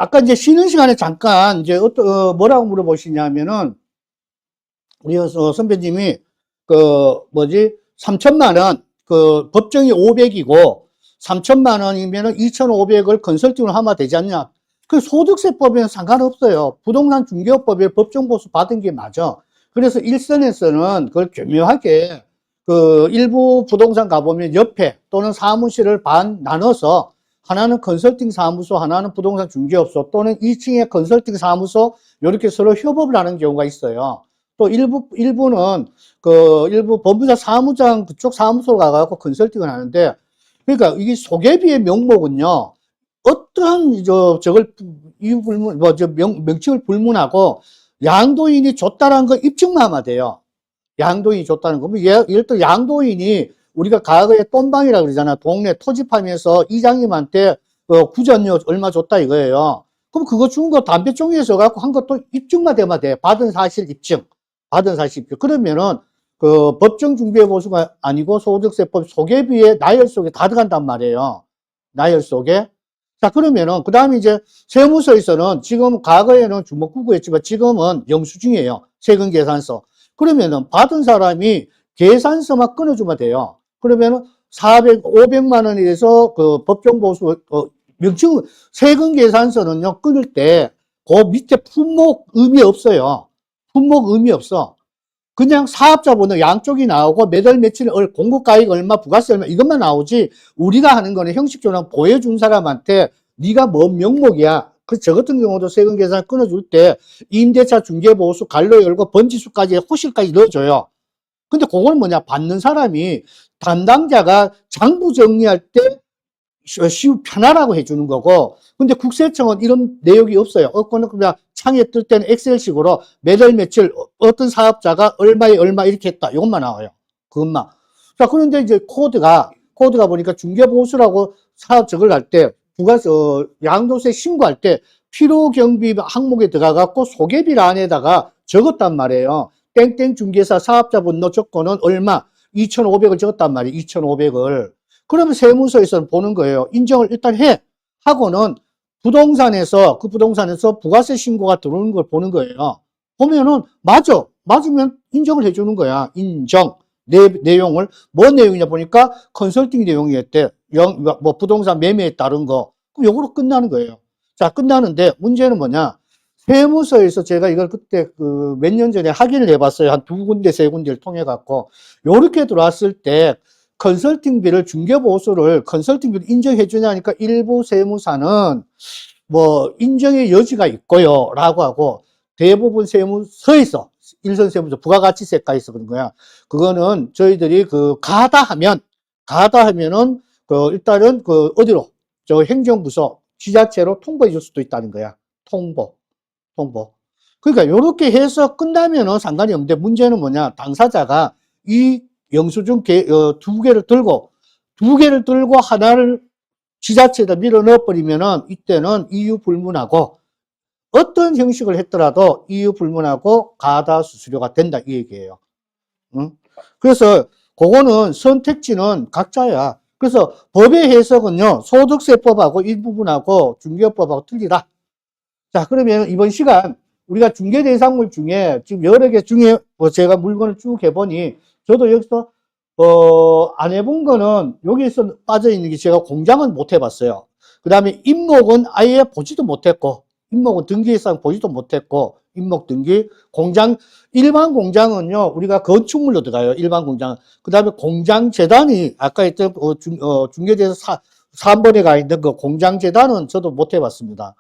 아까 이제 쉬는 시간에 잠깐 이제 뭐라고 물어보시냐면은 우리 선배님이 그 뭐지 3천만 원 그 법정이 500이고 3천만 원이면은 2,500을 컨설팅을 하면 되지 않냐. 그 소득세법에는 상관없어요. 부동산 중개업법에 법정 보수 받은 게 맞아. 그래서 일선에서는 그걸 교묘하게 그 일부 부동산 가보면 옆에 또는 사무실을 반 나눠서 하나는 컨설팅 사무소, 하나는 부동산 중개업소 또는 2층에 컨설팅 사무소 이렇게 서로 협업을 하는 경우가 있어요. 또 일부는 일부 법무사 사무장 그쪽 사무소로 가갖고 컨설팅을 하는데, 그러니까 이게 소개비의 명목은요, 어떠한 저걸 이유 불문 명칭을 불문하고 양도인이 줬다라는 거 입증만 하면 돼요. 양도인이 줬다는 거. 예를 들어 양도인이 우리가 과거에 똠방이라고 그러잖아. 동네 토지파면서 이장님한테 구전료 얼마 줬다 이거예요. 그럼 그거 준 거 담배 종이에서 갖고 한 것도 입증만 되면 돼. 받은 사실 입증. 받은 사실 입증. 그러면은 그 법정 중개 보수가 아니고 소득세법 소개비에 나열 속에 다 들어간단 말이에요. 나열 속에. 자, 그러면은 그 다음에 이제 세무서에서는 지금 과거에는 주먹구구였지만 지금은 영수증이에요. 세금계산서. 그러면은 받은 사람이 계산서만 끊어주면 돼요. 그러면은 500만 원에 대해서 그 법정보수, 명칭, 세금계산서는요, 끊을 때, 그 밑에 품목 의미 없어요. 품목 의미 없어. 그냥 사업자 번호 양쪽이 나오고 매달 며칠 공급가액 얼마, 부가세 얼마, 이것만 나오지, 우리가 하는 거는 형식적으로 보여준 사람한테 네가 뭔 명목이야. 저 같은 경우도 세금 계산 끊어줄 때 임대차 중개보수 갈로 열고 번지수까지 호실까지 넣어줘요. 근데 그건 뭐냐, 받는 사람이 담당자가 장부 정리할 때 편하라고 해주는 거고, 근데 국세청은 이런 내용이 없어요. 없고는 그냥 창에 뜰 때는 엑셀식으로 매달 며칠 어떤 사업자가 얼마에 얼마 이렇게 했다, 이것만 나와요. 그것만. 자, 그런데 이제 코드가 보니까 중개보수라고 사업 적을 할 때 부가세 양도세 신고할 때 필요경비 항목에 들어가갖고 소개비를 안에다가 적었단 말이에요. 땡땡 중개사 사업자 번호 조건은 얼마 2,500을 적었단 말이에요. 2,500을. 그러면 세무서에서는 보는 거예요. 인정을 일단 해 하고는 부동산에서 그 부동산에서 부가세 신고가 들어오는 걸 보는 거예요. 보면은 맞으면 인정을 해주는 거야. 인정. 내용을 뭐 내용이냐 보니까 컨설팅 내용이었대. 뭐 부동산 매매에 따른 거. 그럼 요거로 끝나는 거예요. 자, 끝나는데 문제는 뭐냐? 세무서에서 제가 이걸 그때 그 몇 년 전에 확인을 해봤어요. 한 2군데, 3군데를 통해 갖고 요렇게 들어왔을 때 컨설팅비를 중개보수를 컨설팅비를 인정해 주냐니까 일부 세무사는 뭐 인정의 여지가 있고요 라고 하고, 대부분 세무서에서 일선 세무서 부가가치세까지 그런 거야. 그거는 저희들이 그 가다 하면은 그 일단은 그 어디로 저 행정부서 지자체로 통보해 줄 수도 있다는 거야. 통보. 그러니까 요렇게 해서 끝나면은 상관이 없는데, 문제는 뭐냐, 당사자가 이 영수증 두 개를 들고 하나를 지자체에다 밀어 넣어버리면은 이때는 이유 불문하고, 어떤 형식을 했더라도 이유 불문하고 가다 수수료가 된다 이 얘기예요. 응? 그래서 그거는 선택지는 각자야. 그래서 법의 해석은요, 소득세법하고 일부분하고 중개업법하고 틀리다. 자, 그러면 이번 시간 우리가 중개대상물 중에 지금 여러 개 중에 뭐 제가 물건을 쭉 해보니, 저도 여기서 안 해본 거는 여기에서 빠져있는 게, 제가 공장은 못 해봤어요. 그 다음에 임목은 아예 보지도 못했고, 임목은 등기상 보지도 못했고, 임목 등기, 공장, 일반 공장은요, 우리가 건축물로 들어가요, 일반 공장은. 그 다음에 공장재단이, 아까 했던 중개대에서 3번에 가 있는 그 공장재단은 저도 못 해봤습니다.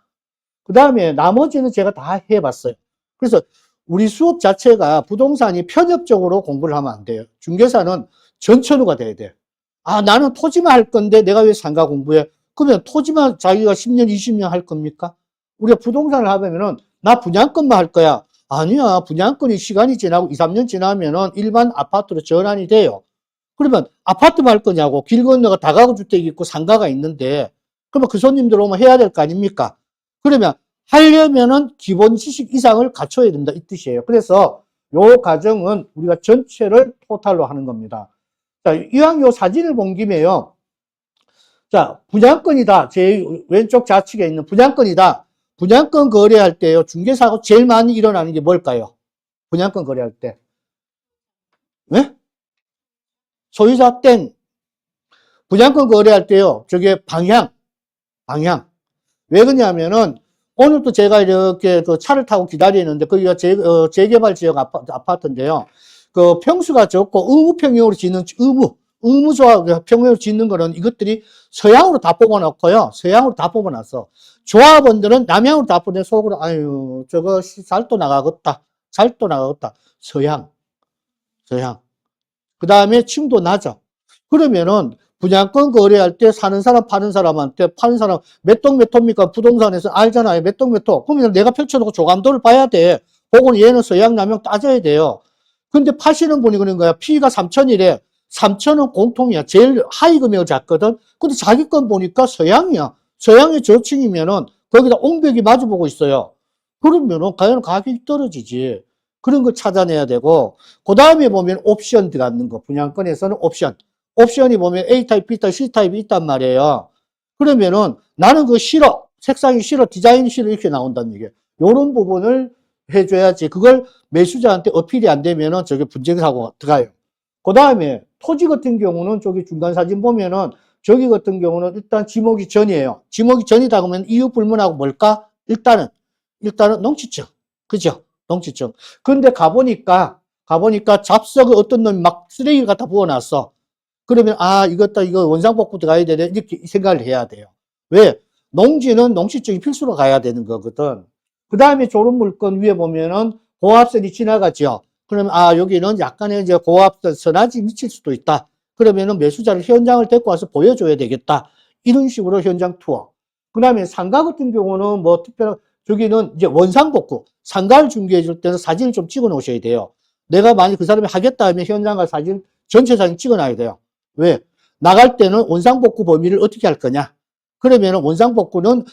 그 다음에 나머지는 제가 다 해봤어요. 그래서 우리 수업 자체가 부동산이 편협적으로 공부를 하면 안 돼요. 중개사는 전천후가 돼야 돼. 아, 나는 토지만 할 건데 내가 왜 상가 공부해? 그러면 토지만 자기가 10년, 20년 할 겁니까? 우리가 부동산을 하면은 나 분양권만 할 거야. 아니야. 분양권이 시간이 지나고 2, 3년 지나면은 일반 아파트로 전환이 돼요. 그러면 아파트만 할 거냐고. 길 건너가 다가구 주택이 있고 상가가 있는데, 그러면 그 손님들 오면 해야 될 거 아닙니까? 그러면 하려면은 기본 지식 이상을 갖춰야 된다 이 뜻이에요. 그래서 요 과정은 우리가 전체를 토탈로 하는 겁니다. 자, 이왕 요 사진을 본 김에요. 자, 분양권이다. 제 왼쪽 좌측에 있는 분양권이다. 분양권 거래할 때요, 중개사고 제일 많이 일어나는 게 뭘까요? 분양권 거래할 때. 네? 소유자 땡. 분양권 거래할 때요, 저게 방향. 왜 그러냐면은, 오늘도 제가 이렇게 그 차를 타고 기다리는데, 거기가 재개발 지역 아파트인데요. 그 평수가 적고 의무평형으로 짓는, 의무조합 평형으로 짓는 거는 이것들이 서양으로 다 뽑아놓고요. 서양으로 다 뽑아놨어. 조합원들은 남향으로 다 뽑아내 속으로, 아유, 저거 살도 나가겠다. 서양. 그 다음에 층도 낮아. 그러면은 분양권 거래할 때 사는 사람, 파는 사람한테 파는 사람 몇 동 몇 호입니까? 부동산에서 알잖아요. 몇 동 몇 호. 그러면 내가 펼쳐놓고 조감도를 봐야 돼. 혹은 얘는 서양, 남양 따져야 돼요. 근데 파시는 분이 그런 거야. 피가 3천이래. 3천은 공통이야. 제일 하위 금액을 잡거든. 근데 자기 건 보니까 서양이야. 서양의 저층이면은 거기다 옹벽이 마주보고 있어요. 그러면은 과연 가격이 떨어지지. 그런 걸 찾아내야 되고, 그 다음에 보면 옵션 들어가는 거. 분양권에서는 옵션. 옵션이 보면 A타입, B타입, C타입이 있단 말이에요. 그러면은 나는 그거 싫어. 색상이 싫어. 디자인이 싫어. 이렇게 나온다는 얘기예요. 요런 부분을 해줘야지. 그걸 매수자한테 어필이 안 되면은 저게 분쟁사고가 들어가요. 그 다음에 토지 같은 경우는 저기 중간 사진 보면은 저기 같은 경우는 일단 지목이 전이에요. 지목이 전이다 그러면 이유 불문하고 뭘까? 일단은 농지증. 그죠? 농지증. 근데 가보니까 잡석을 어떤 놈이 막 쓰레기를 갖다 부어놨어. 그러면 이거 원상복구 들어가야 되네 이렇게 생각을 해야 돼요. 왜? 농지는 농지증이 필수로 가야 되는 거거든. 그 다음에 졸업 물건 위에 보면은 고압선이 지나가죠. 그러면 여기는 약간의 이제 고압선 선화지 미칠 수도 있다. 그러면은 매수자를 현장을 데리고 와서 보여줘야 되겠다. 이런 식으로 현장 투어. 그 다음에 상가 같은 경우는 뭐 특별한 저기는 이제 원상복구. 상가를 중개해 줄 때는 사진을 좀 찍어 놓으셔야 돼요. 내가 만약 그 사람이 하겠다 하면 현장과 사진, 전체 사진 찍어 놔야 돼요. 왜? 나갈 때는 원상복구 범위를 어떻게 할 거냐? 그러면 원상복구는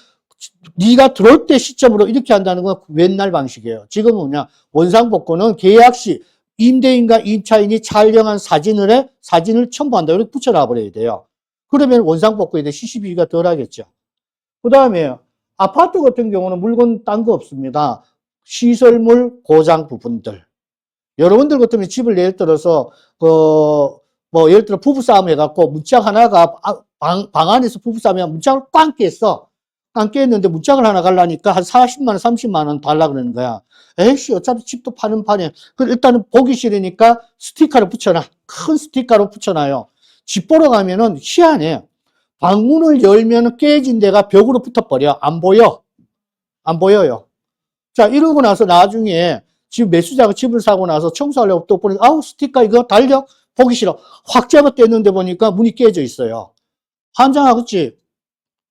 네가 들어올 때 시점으로 이렇게 한다는 건 옛날 방식이에요. 지금은 뭐냐? 원상복구는 계약 시 임대인과 임차인이 촬영한 사진을 첨부한다. 이렇게 붙여놔 버려야 돼요. 그러면 원상복구에 대해 시시비가 덜 하겠죠. 그 다음에 아파트 같은 경우는 물건 딴 거 없습니다. 시설물 고장 부분들. 여러분들 같으면 집을 예를 들어서 예를 들어 부부싸움 해갖고 문짝 하나가 방 안에서 부부싸움에 문짝을 꽝 깼어. 꽝 깼는데 문짝을 하나 갈라니까 한 40만 원, 30만 원 달라 그러는 거야. 에이씨, 어차피 집도 파는 판에. 일단은 보기 싫으니까 스티커를 붙여놔. 큰 스티커로 붙여놔요. 집 보러 가면은 희한해. 방문을 열면 깨진 데가 벽으로 붙어버려. 안 보여요. 자, 이러고 나서 나중에 집 매수자가 집을 사고 나서 청소하려고 또 보니까 스티커 이거 달려? 보기 싫어. 확 잡아 떼는데 보니까 문이 깨져 있어요. 환장하겠지?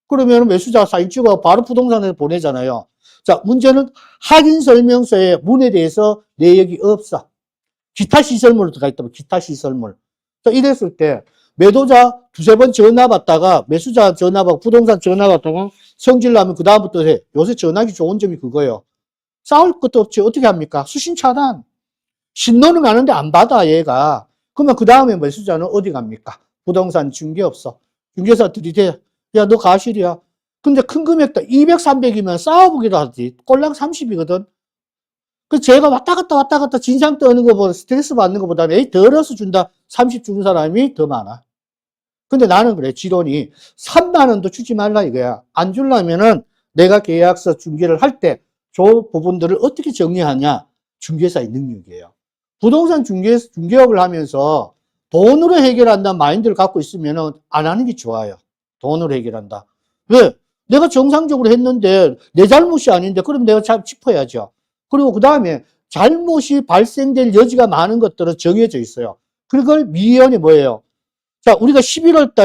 그러면 매수자가 사진 찍어 바로 부동산에 보내잖아요. 자, 문제는 확인 설명서에 문에 대해서 내역이 없어. 기타 시설물로 들어가 있다면 기타 시설물. 자, 이랬을 때 매도자 두세 번 전화 받다가 매수자 전화 받고 부동산 전화 받다가 성질 나면 그 다음부터 해. 요새 전화기 좋은 점이 그거예요. 싸울 것도 없지. 어떻게 합니까? 수신 차단. 신호는 가는데 안 받아, 얘가. 그러면 그 다음에 매수자는 어디 갑니까? 부동산 중개업소. 중개사 들이대. 야, 너 가실이야. 근데 큰 금액다. 200, 300이면 싸워보기도 하지. 꼴랑 30이거든. 그 제가 왔다 갔다 진상 떠는 거보다 스트레스 받는 것보다는 에이, 덜어서 준다. 30 주는 사람이 더 많아. 근데 나는 그래. 지론이 3만 원도 주지 말라 이거야. 안 주려면은 내가 계약서 중개를 할 때 저 부분들을 어떻게 정리하냐. 중개사의 능력이에요. 부동산 중개업을 하면서 돈으로 해결한다는 마인드를 갖고 있으면 안 하는 게 좋아요. 돈으로 해결한다. 왜? 내가 정상적으로 했는데 내 잘못이 아닌데 그럼 내가 잘 짚어야죠. 그리고 그 다음에 잘못이 발생될 여지가 많은 것들은 정해져 있어요. 그걸 미연이 뭐예요? 자, 우리가 11월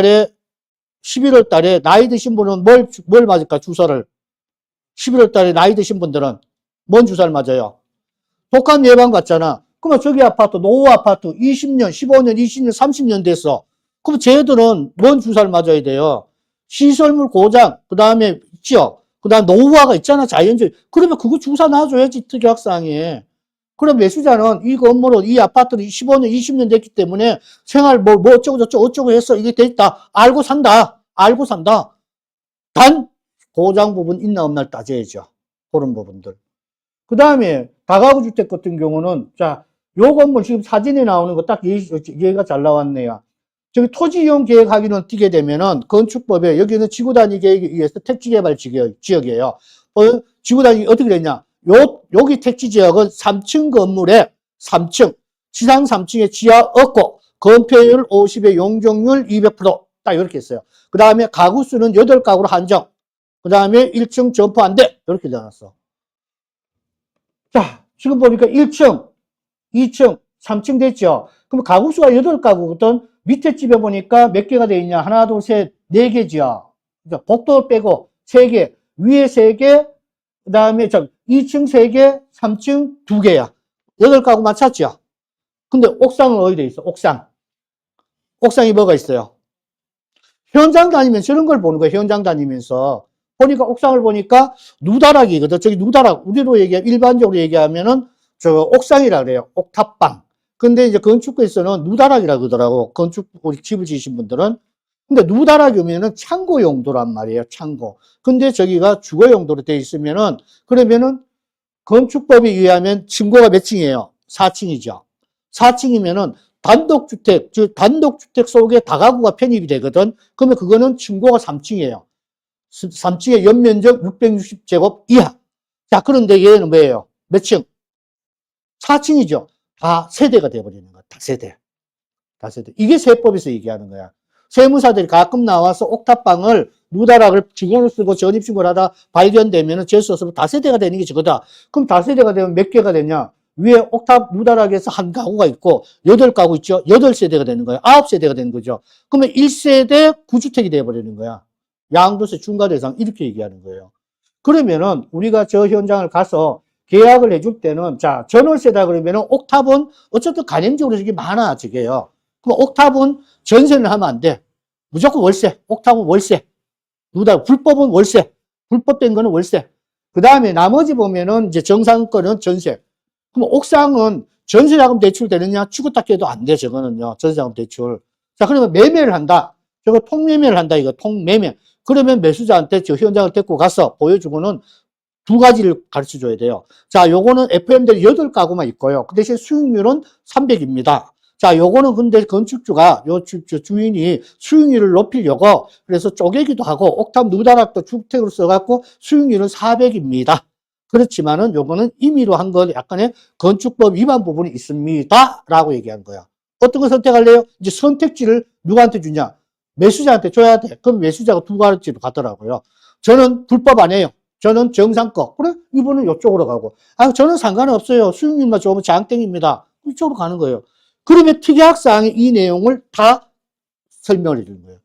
달에 나이 드신 분은 뭘 맞을까? 주사를. 11월 달에 나이 드신 분들은 뭔 주사를 맞아요? 독감 예방 받잖아. 그러면 저기 아파트, 노후 아파트 20년, 15년, 20년, 30년 됐어. 그럼 쟤들은 뭔 주사를 맞아야 돼요? 시설물 고장, 그 다음에 있죠? 그 다음 노후화가 있잖아, 자연적. 그러면 그거 주사 놔줘야지, 특약사항에. 그럼 매수자는 이 건물은, 이 아파트는 15년, 20년 됐기 때문에 생활 어쩌고 해서 이게 됐다. 알고 산다. 단, 고장 부분 있나 없나를 따져야죠. 그런 부분들. 그 다음에 다가구 주택 같은 경우는, 자, 요 건물 지금 사진에 나오는 거 딱 이해가 잘 나왔네요. 저기 토지 이용 계획 확인을 띄게 되면은 건축법에 여기는 지구단위 계획에 의해서 택지개발 지역이에요. 지구단위 어떻게 되냐? 여기 택지 지역은 3층 건물에 3층, 지상 3층에 지하 없고, 건폐율 50에 용적률 200%. 딱 이렇게 했어요. 그 다음에 가구 수는 8가구로 한정. 그 다음에 1층 점포 안 돼. 이렇게 되어놨어. 자, 지금 보니까 1층, 2층, 3층 됐죠? 그럼 가구 수가 8가구거든? 밑에 집에 보니까 몇 개가 돼 있냐? 하나, 둘, 셋, 4개지요. 복도 빼고 3개, 위에 3개, 그 다음에 2층 3개, 3층 2개야. 8가구 맞췄죠? 근데 옥상은 어디 돼 있어? 옥상. 옥상이 뭐가 있어요? 현장 다니면서 저런 걸 보는 거예요. 현장 다니면서. 보니까 옥상을 보니까 누다락이거든. 저기 누다락, 우리로 일반적으로 얘기하면은 저 옥상이라 그래요. 옥탑방. 근데 이제 건축에서는 누다락이라고 그러더라고. 우리 집을 지으신 분들은. 근데 누다락이 오면은 창고 용도란 말이에요. 창고. 근데 저기가 주거 용도로 돼 있으면은, 그러면은 건축법에 의하면 층고가 몇 층이에요? 4층이죠. 4층이면은 단독주택, 즉 단독주택 속에 다가구가 편입이 되거든. 그러면 그거는 층고가 3층이에요. 3층의 연면적 660제곱 이하. 자, 그런데 얘는 뭐예요? 몇 층? 4층이죠. 다 세대가 돼버리는 거야. 다 세대. 다 세대. 이게 세법에서 얘기하는 거야. 세무사들이 가끔 나와서 옥탑방을 누다락을 직원을 쓰고 전입신고를 하다 발견되면은 재수 없으면 다세대가 되는 게 저거다. 그럼 다세대가 되면 몇 개가 되냐? 위에 옥탑 누다락에서 한 가구가 있고 8가구 있죠? 8세대가 되는 거야. 9세대가 되는 거죠. 그러면 1세대 9주택이 돼버리는 거야. 양도세 중과대상 이렇게 얘기하는 거예요. 그러면은 우리가 저 현장을 가서 계약을 해줄 때는, 자, 전월세다 그러면은 옥탑은 어쨌든 간행적으로 저게 많아, 저게요. 그럼 옥탑은 전세는 하면 안 돼. 무조건 월세. 옥탑은 월세. 불법은 월세. 불법된 거는 월세. 그 다음에 나머지 보면은 이제 정상권은 전세. 그럼 옥상은 전세자금 대출되느냐? 죽었다 깨도 안 돼, 저거는요. 전세자금 대출. 자, 그러면 매매를 한다. 저거 통매매를 한다, 이거. 통매매. 그러면 매수자한테 저 현장을 데리고 가서 보여주고는 2가지를 가르쳐 줘야 돼요. 자, 요거는 FM들이 8가구만 있고요. 그 대신 수익률은 300입니다. 자, 요거는 근데 건축주가, 주인이 수익률을 높이려고 그래서 쪼개기도 하고 옥탑 누다락도 주택으로 써갖고 수익률은 400입니다. 그렇지만은 요거는 임의로 한 건 약간의 건축법 위반 부분이 있습니다. 라고 얘기한 거야. 어떤 걸 선택할래요? 이제 선택지를 누구한테 주냐? 매수자한테 줘야 돼. 그럼 매수자가 2가지로 가더라고요. 저는 불법 아니에요. 저는 정상껏. 그래? 이분은 이쪽으로 가고. 아, 저는 상관없어요. 수익률만 좋으면 장땡입니다. 이쪽으로 가는 거예요. 그러면 특약사항의 이 내용을 다 설명을 해주는 거예요.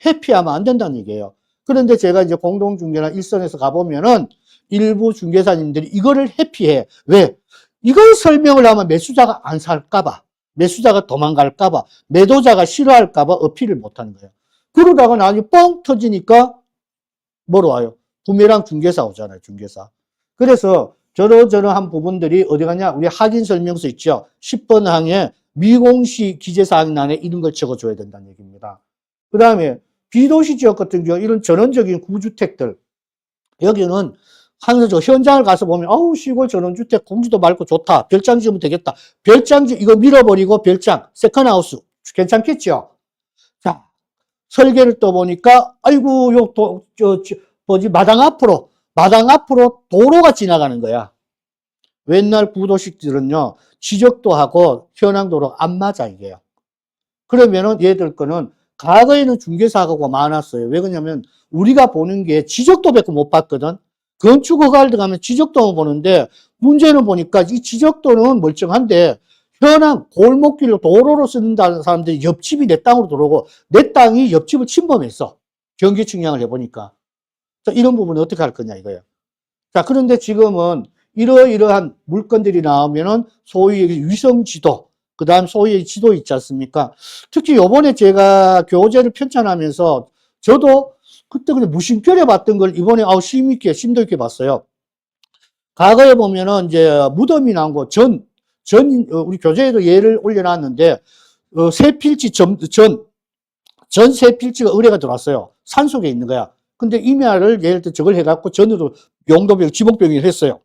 회피하면 안 된다는 얘기예요. 그런데 제가 이제 공동중개나 일선에서 가보면은 일부 중개사님들이 이거를 회피해. 왜? 이걸 설명을 하면 매수자가 안 살까봐, 매수자가 도망갈까봐, 매도자가 싫어할까봐 어필을 못 하는 거예요. 그러다가 나중에 뻥 터지니까 뭐로 와요? 부메랑 중개사 오잖아요, 중개사. 그래서 저러저러한 부분들이 어디 가냐? 우리 확인 설명서 있죠? 10번 항에 미공시 기재사항란에 이런 걸 적어줘야 된다는 얘기입니다. 그 다음에 비도시 지역 같은 경우 이런 전원적인 구주택들, 여기는 항상 저 현장을 가서 보면 아우 시골 전원주택 공기도 맑고 좋다. 별장 지으면 되겠다. 별장 이거 밀어버리고 별장 세컨하우스 괜찮겠죠? 자, 설계를 떠보니까 아이고 마당 앞으로 도로가 지나가는 거야. 옛날 구도식들은요 지적도 하고 현황도로 안 맞아 이게요. 그러면은 얘들 거는 과거에는 중개사고가 많았어요. 왜 그러냐면 우리가 보는 게 지적도 뵙고 못 봤거든. 건축허가를 들어가면 지적도만 보는데 문제는 보니까 이 지적도는 멀쩡한데 현황 골목길로 도로로 쓰는다는 사람들이 옆집이 내 땅으로 들어오고 내 땅이 옆집을 침범했어. 경계 측량을 해보니까. 자, 이런 부분은 어떻게 할 거냐 이거예요. 자, 그런데 지금은 이러이러한 물건들이 나오면은 소위 위성지도, 그 다음 소위 지도 있지 않습니까? 특히 요번에 제가 교재를 편찬하면서 저도 그때 그냥 무심결에 봤던 걸 이번에 심도 있게 봤어요. 과거에 보면은 이제 무덤이 나온 거 우리 교재에도 예를 올려놨는데, 세필지 전 세필지가 의뢰가 들어왔어요. 산속에 있는 거야. 근데 임야를 예를 들어 저걸 해갖고 전으로 용도병, 지목병을 했어요.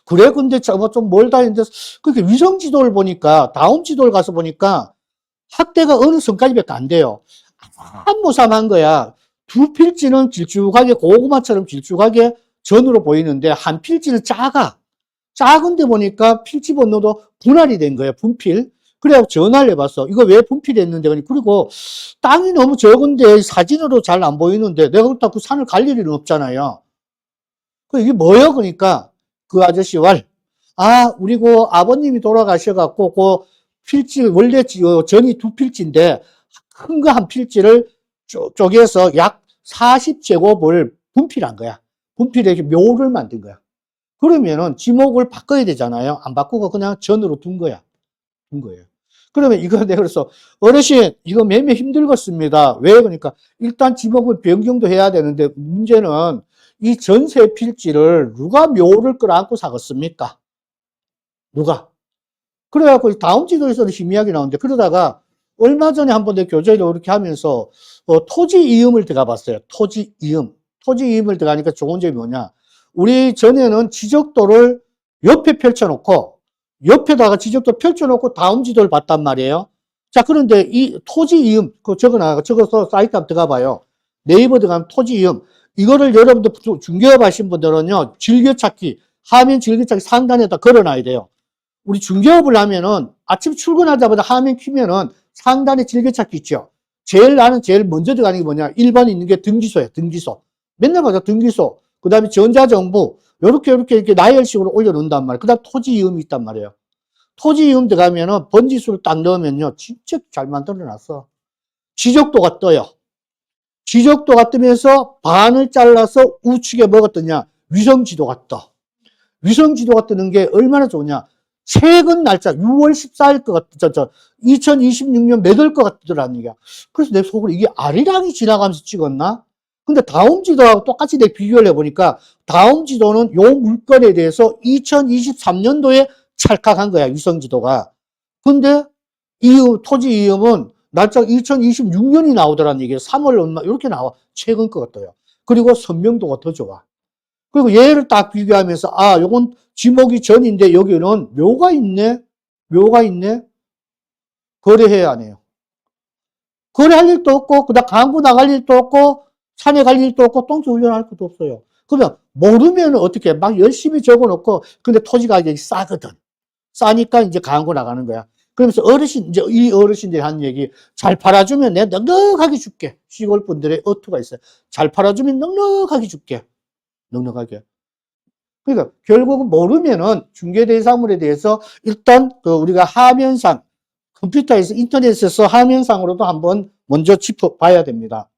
그래, 근데 저거 좀 멀다 했는데, 그렇게 위성 지도를 보니까, 다음 지도를 가서 보니까, 확대가 어느 선까지밖에 안 돼요. 한모삼한 거야. 두 필지는 길쭉하게, 고구마처럼 길쭉하게 전으로 보이는데, 한 필지는 작아. 작은데 보니까 필지 번호도 분할이 된 거예요, 분필. 그래갖고 전화를 해봤어. 이거 왜 분필했는데, 그리고 땅이 너무 적은데 사진으로 잘 안 보이는데, 내가 그렇다고 그 산을 갈 일은 없잖아요. 이게 뭐예요? 그러니까 그 아저씨 왈, 아, 우리 그 아버님이 돌아가셔갖고 그 필지 원래 전이 두 필지인데 큰 거 한 필지를 쪼개서 약 40제곱을 분필한 거야. 분필에 묘를 만든 거야. 그러면은 지목을 바꿔야 되잖아요. 안 바꾸고 그냥 전으로 둔 거야. 둔 거예요. 그러면 이거 내가 그래서 어르신 이거 매매 힘들겠습니다. 왜 그러니까 일단 지목을 변경도 해야 되는데 문제는 이 전세 필지를 누가 묘를 끌어안고 사겠습니까? 누가? 그래갖고 다음 지도에서도 희미하게 나오는데 그러다가 얼마 전에 한번 내 교재를 이렇게 하면서 토지 이음을 들어가 봤어요. 토지 이음. 토지 이음을 들어가니까 좋은 점이 뭐냐. 우리 전에는 지적도를 옆에 펼쳐놓고 옆에다가 지적도 펼쳐놓고 다음 지도를 봤단 말이에요. 자, 그런데 이 토지 이음, 적어서 사이트 한번 들어가 봐요. 네이버 들어가면 토지 이음. 이거를 여러분들 중개업 하신 분들은요, 즐겨찾기, 화면 즐겨찾기 상단에다 걸어놔야 돼요. 우리 중개업을 하면은 아침 출근하자마자 화면 키면은 상단에 즐겨찾기 있죠. 제일 먼저 들어가는 게 뭐냐. 1번 있는 게 등기소예요. 등기소. 맨날 봐서 등기소. 그 다음에 전자정부. 이렇게 나열식으로 올려놓는단 말이에요. 그 다음 토지이음이 있단 말이에요. 토지이음 들어가면은 번지수를 딱 넣으면요. 진짜 잘 만들어 놨어. 지적도가 떠요. 지적도가 뜨면서 반을 잘라서 우측에 뭐가 뜨냐. 위성지도가 떠. 위성지도가 뜨는 게 얼마나 좋냐. 최근 날짜 6월 14일 것 같, 2026년 몇 월 것 같더라는 얘기야. 그래서 내 속으로 이게 아리랑이 지나가면서 찍었나? 근데 다음 지도하고 똑같이 내 비교를 해보니까 다음 지도는 요 물건에 대해서 2023년도에 찰칵한 거야, 위성지도가. 근데 토지 이음은 날짜 2026년이 나오더라는 얘기예요. 3월 얼마, 이렇게 나와. 최근 것 같아요. 그리고 선명도가 더 좋아. 그리고 얘를 딱 비교하면서, 아, 요건 지목이 전인데 여기는 묘가 있네? 묘가 있네? 거래해야 하네요. 거래할 일도 없고, 그다음 강구 나갈 일도 없고, 산에 갈 일도 없고, 똥개 훈련할 것도 없어요. 그러면 모르면 어떻게 막 열심히 적어 놓고, 근데 토지 가격이 싸거든. 싸니까 이제 강구 나가는 거야. 그러면서 이제 이 어르신들이 하는 얘기, 잘 팔아주면 내가 넉넉하게 줄게. 시골 분들의 어투가 있어요. 잘 팔아주면 넉넉하게 줄게. 넉넉하게. 그러니까 결국은 모르면은 중개대상물에 대해서 일단 그 우리가 화면상 컴퓨터에서 인터넷에서 화면상으로도 한번 먼저 짚어봐야 됩니다.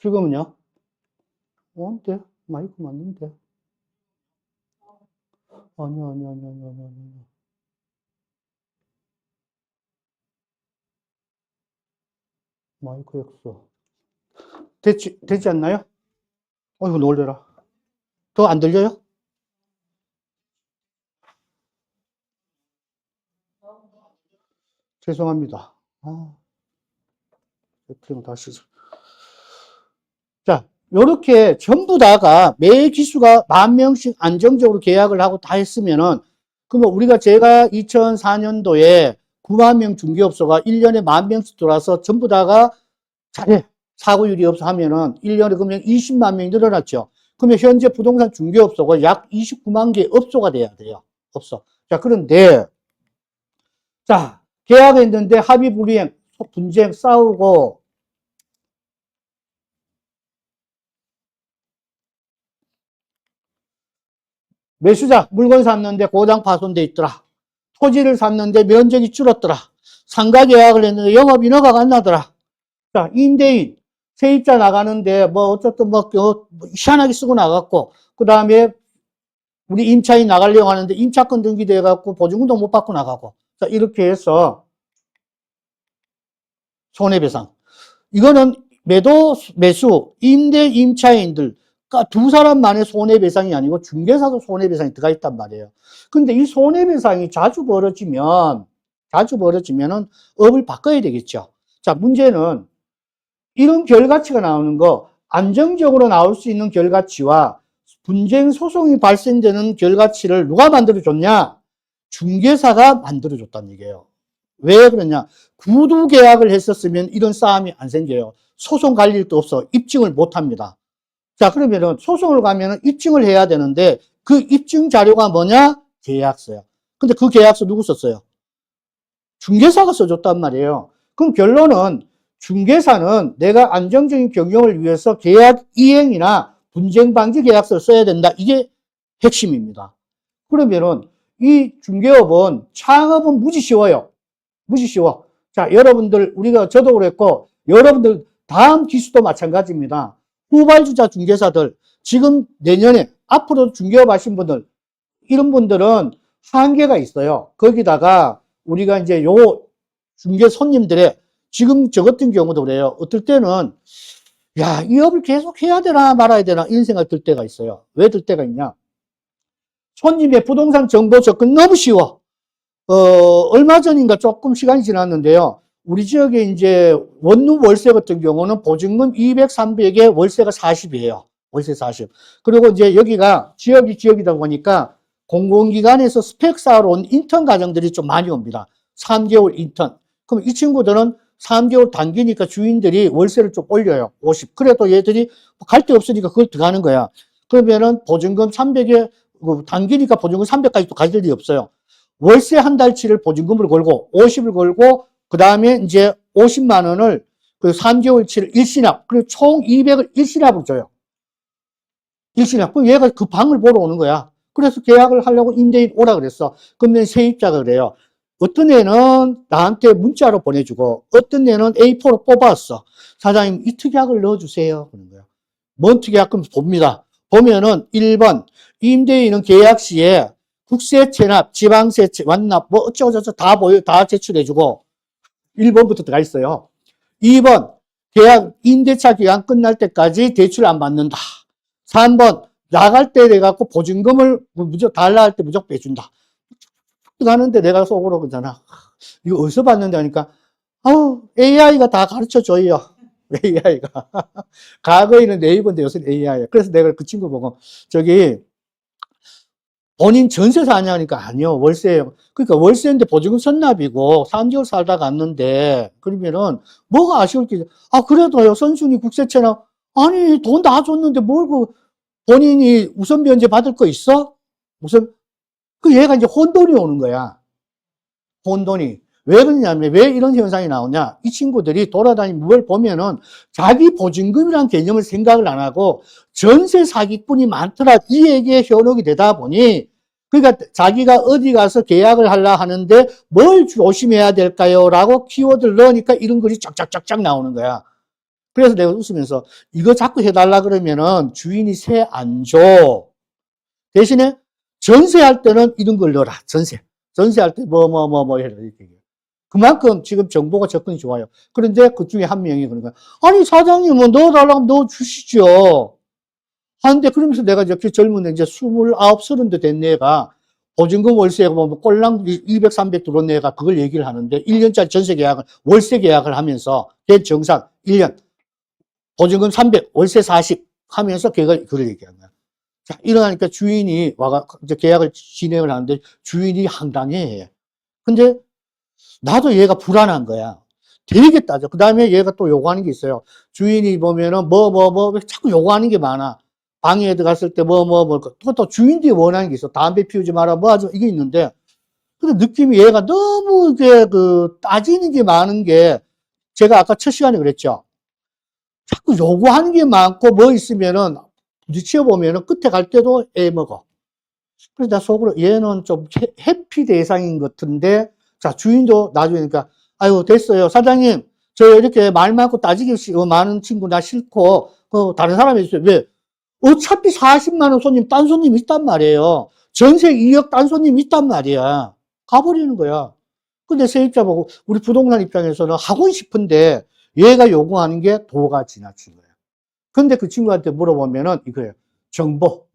지금은요? 돼? 마이크 맞는데? 아니. 마이크 X. 되지 않나요? 어이구, 놀래라. 더 안 들려요? 죄송합니다. 세팅 다시. 자, 요렇게 전부 다가 매 기수가 10,000명씩 안정적으로 계약을 하고 다 했으면은, 그러면 우리가 제가 2004년도에 9만 명 중개업소가 1년에 10,000명씩 들어와서 전부 다가 잘해. 사고율이 없어 하면은 1년에 그러면 20만 명이 늘어났죠. 그러면 현재 부동산 중개업소가 약 29만 개 업소가 돼야 돼요. 업소. 자, 그런데, 자, 계약했는데 합의 불이행, 분쟁 싸우고, 매수자 물건 샀는데 고장 파손돼 있더라. 토지를 샀는데 면적이 줄었더라. 상가 계약을 했는데 영업 인허가가 안 나더라. 자, 임대인 세입자 나가는데 뭐 어쨌든 뭐 희한하게 쓰고 나갔고, 그 다음에 우리 임차인 나가려고 하는데 임차권 등기돼 갖고 보증금도 못 받고 나가고. 자, 이렇게 해서 손해배상. 이거는 매수, 임대, 임차인들, 그러니까 두 사람만의 손해배상이 아니고 중개사도 손해배상이 들어가 있단 말이에요. 근데 이 손해배상이 자주 벌어지면은 업을 바꿔야 되겠죠. 자, 문제는 이런 결과치가 나오는 거, 안정적으로 나올 수 있는 결과치와 분쟁 소송이 발생되는 결과치를 누가 만들어줬냐? 중개사가 만들어줬다는 얘기예요. 왜 그러냐? 구두 계약을 했었으면 이런 싸움이 안 생겨요. 소송 갈 일도 없어. 입증을 못 합니다. 자, 그러면은 소송을 가면은 입증을 해야 되는데 그 입증 자료가 뭐냐? 계약서야. 근데 그 계약서 누구 썼어요? 중개사가 써줬단 말이에요. 그럼 결론은 중개사는 내가 안정적인 경영을 위해서 계약 이행이나 분쟁 방지 계약서를 써야 된다. 이게 핵심입니다. 그러면은 이 중개업은 창업은 무지 쉬워요. 무지 쉬워. 자, 여러분들, 저도 그랬고, 여러분들 다음 기수도 마찬가지입니다. 후발주자 중개사들, 지금 내년에 앞으로 중개업 하신 분들, 이런 분들은 한계가 있어요. 거기다가 우리가 이제 요 중개 손님들의 지금 저 같은 경우도 그래요. 어떨 때는 야, 이 업을 계속 해야 되나 말아야 되나 이런 생각이 들 때가 있어요. 왜 들 때가 있냐? 손님의 부동산 정보 접근 너무 쉬워. 얼마 전인가 조금 시간이 지났는데요. 우리 지역에 이제 원룸 월세 같은 경우는 보증금 200, 300에 월세가 40이에요. 월세 40. 그리고 이제 여기가 지역이다 보니까 공공기관에서 스펙 쌓으러 온 인턴 가정들이 좀 많이 옵니다. 3개월 인턴. 그럼 이 친구들은 3개월 단기니까 주인들이 월세를 좀 올려요. 50. 그래도 얘들이 갈 데 없으니까 그걸 들어가는 거야. 그러면은 보증금 300에, 단기니까 보증금 300까지 또 갈 일이 없어요. 월세 한 달치를 보증금을 걸고 50을 걸고 그 다음에 이제 50만 원을 그 3개월치를 일시납, 그리고 총 200을 일시납으로 줘요. 일시납. 그럼 얘가 그 방을 보러 오는 거야. 그래서 계약을 하려고 임대인 오라 그랬어. 그러면 세입자가 그래요. 어떤 애는 나한테 문자로 보내주고 어떤 애는 A4로 뽑았어. 사장님 이 특약을 넣어주세요. 그런 거야. 뭔 특약? 그럼 봅니다. 보면은 1번 임대인은 계약 시에 국세 체납, 지방세 완납, 뭐 어쩌고저쩌고 다 제출해주고 1번부터 들어가 있어요. 2번 계약 임대차 기간 끝날 때까지 대출 안 받는다. 3번 나갈 때 돼갖고 보증금을 달라 할 때 무조건 빼준다. 가는데 내가 속으로 그러잖아. 이거 어디서 봤는데 하니까 AI가 다 가르쳐줘요. AI가. 과거에는 네이버인데 요새는 AI야. 그래서 내가 그 친구 보고 본인 전세 사냐니까 아니요, 월세예요. 그러니까 월세인데 보증금 선납이고 3개월 살다 갔는데 그러면은 뭐가 아쉬울 게 그래도요 선순위 국세채나 아니 돈 다 줬는데 뭘 본인이 우선 변제 받을 거 있어? 얘가 이제 혼돈이 오는 거야. 혼돈이. 왜 그러냐면, 왜 이런 현상이 나오냐? 이 친구들이 돌아다니는 뭘 보면은 자기 보증금이라는 개념을 생각을 안 하고 전세 사기꾼이 많더라. 이 얘기에 현혹이 되다 보니, 그러니까 자기가 어디 가서 계약을 하려 하는데 뭘 조심해야 될까요? 라고 키워드를 넣으니까 이런 글이 쫙쫙쫙쫙 나오는 거야. 그래서 내가 웃으면서 이거 자꾸 해달라 그러면은 주인이 세 안 줘. 대신에 전세할 때는 이런 걸 넣어라. 전세할 때 해라. 이렇게. 그만큼 지금 정보가 접근이 좋아요. 그런데 그 중에 한 명이 그런 거야. 아니, 사장님은 넣어달라고 넣어주시죠. 하는데, 그러면서 내가 이제 그 젊은 애, 이제 29, 30도 된 애가 보증금 월세가 뭐 꼴랑 200, 300 들어온 애가 그걸 얘기를 하는데 1년짜리 전세 계약을, 월세 계약을 하면서 대정상 1년, 보증금 300, 월세 40 하면서 걔가 그걸 얘기한 거야. 자, 이러니까 주인이 와가 이제 계약을 진행을 하는데 주인이 황당해. 근데 나도 얘가 불안한 거야. 되게 따져. 그 다음에 얘가 또 요구하는 게 있어요. 주인이 보면은 왜 자꾸 요구하는 게 많아. 방에 들어갔을 때 그것도 주인들이 원하는 게 있어. 담배 피우지 마라, 하지 마. 이게 있는데. 근데 느낌이 얘가 너무 이게 따지는 게 많은 게 제가 아까 첫 시간에 그랬죠. 자꾸 요구하는 게 많고 뭐 있으면은 부딪혀 보면은 끝에 갈 때도 애먹어. 그래서 나 속으로 얘는 좀 해피 대상인 것 같은데, 자, 주인도 나중에 그러니까, 아유, 됐어요. 사장님, 저 이렇게 말 많고 따지기 많은 친구 나 싫고, 다른 사람이 있어요. 왜? 어차피 40만 원 손님, 딴 손님 있단 말이에요. 전세 2억 딴 손님 있단 말이야. 가버리는 거야. 근데 세입자 보고, 우리 부동산 입장에서는 하고 싶은데, 얘가 요구하는 게 도가 지나친 거야. 근데 그 친구한테 물어보면은 이거예요. 정보.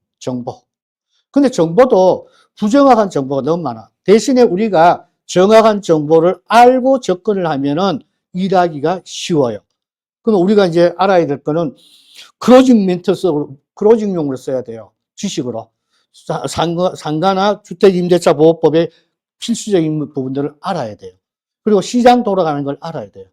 근데 정보도 부정확한 정보가 너무 많아. 대신에 우리가 정확한 정보를 알고 접근을 하면은 일하기가 쉬워요. 그럼 우리가 이제 알아야 될 거는 크로징용으로 써야 돼요. 지식으로. 상가나 주택임대차보호법의 필수적인 부분들을 알아야 돼요. 그리고 시장 돌아가는 걸 알아야 돼요.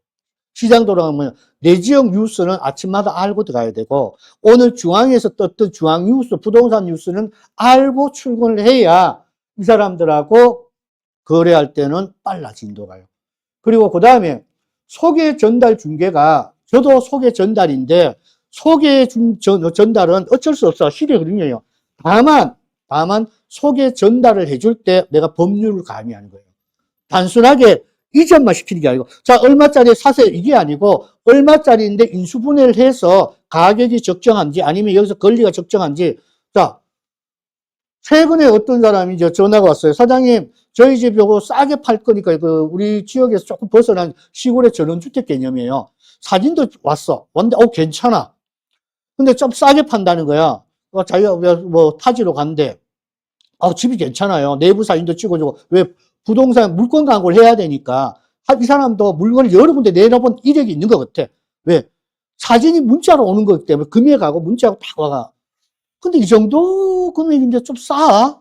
시장 돌아가면 내 지역 뉴스는 아침마다 알고 들어가야 되고, 오늘 중앙에서 떴던 중앙 뉴스, 부동산 뉴스는 알고 출근을 해야 이 사람들하고 거래할 때는 빨라 진도가요. 그리고 그 다음에 소개 전달 중개가, 저도 소개 전달인데 소개 전달은 어쩔 수 없어. 시대 흐름이에요. 다만 소개 전달을 해줄 때 내가 법률을 가미하는 거예요. 단순하게 이전만 시키는 게 아니고, 자, 얼마짜리 사세요. 이게 아니고, 얼마짜리인데 인수분해를 해서 가격이 적정한지, 아니면 여기서 권리가 적정한지. 자, 최근에 어떤 사람이 이제 전화가 왔어요. 사장님, 저희 집 요거 싸게 팔 거니까, 우리 지역에서 조금 벗어난 시골의 전원주택 개념이에요. 사진도 왔는데, 괜찮아. 근데 좀 싸게 판다는 거야. 자기가 타지로 간대. 집이 괜찮아요. 내부 사진도 찍어주고. 왜? 부동산 물건 광고를 해야 되니까. 이 사람도 물건을 여러 군데 내려본 이력이 있는 것 같아. 왜? 사진이 문자로 오는 거기 때문에 금액하고 문자하고 딱 와가. 근데 이 정도 금액인데 좀 싸.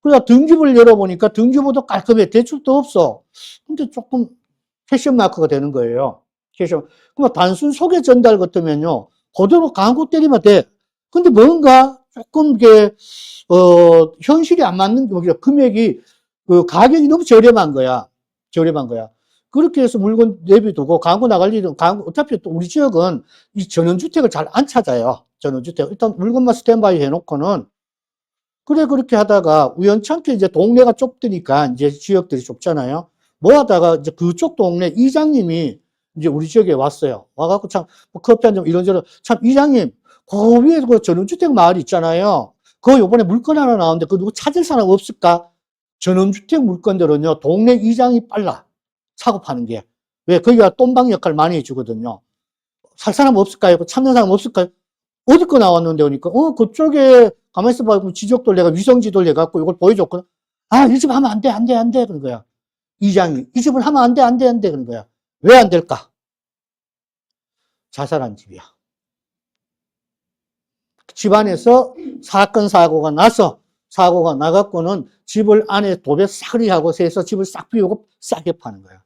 그러다 등기부를 열어보니까 등기부도 깔끔해. 대출도 없어. 근데 조금 캐션 마크가 되는 거예요. 그럼 단순 소개 전달 같으면요. 그대로 광고 때리면 돼. 근데 뭔가 조금 이게, 현실이 안 맞는 금액이, 가격이 너무 저렴한 거야. 그렇게 해서 물건 내비두고 광고 나갈 일은, 어차피 또 우리 지역은 이 전원주택을 잘 안 찾아요. 전원주택. 일단 물건만 스탠바이 해놓고는, 그렇게 하다가 우연찮게 이제 동네가 좁으니까 이제 지역들이 좁잖아요. 뭐 하다가 이제 그쪽 동네 이장님이 이제 우리 지역에 왔어요. 와갖고 참, 커피 한 잔 이런저런, 참, 이장님, 그 위에 그 전원주택 마을 있잖아요. 그거 요번에 물건 하나 나오는데 그 누구 찾을 사람 없을까? 전원주택 물건들은요, 동네 이장이 빨라. 사고 파는 게. 왜? 거기가 똠방 역할 많이 해주거든요. 살 사람 없을까요? 찾는 사람 없을까요? 어디 거 나왔는데 오니까, 그쪽에 가만히 있어봐. 지적도 내가 위성지도를 해갖고 이걸 보여줬거든. 이 집 하면 안 돼. 그런 거야. 이장이. 이 집을 하면 안 돼. 그런 거야. 왜 안 될까? 자살한 집이야. 집안에서 사고가 나갖고는 집을 안에 도배 싸그리 하고 세서 집을 싹 비우고 싸게 파는 거야.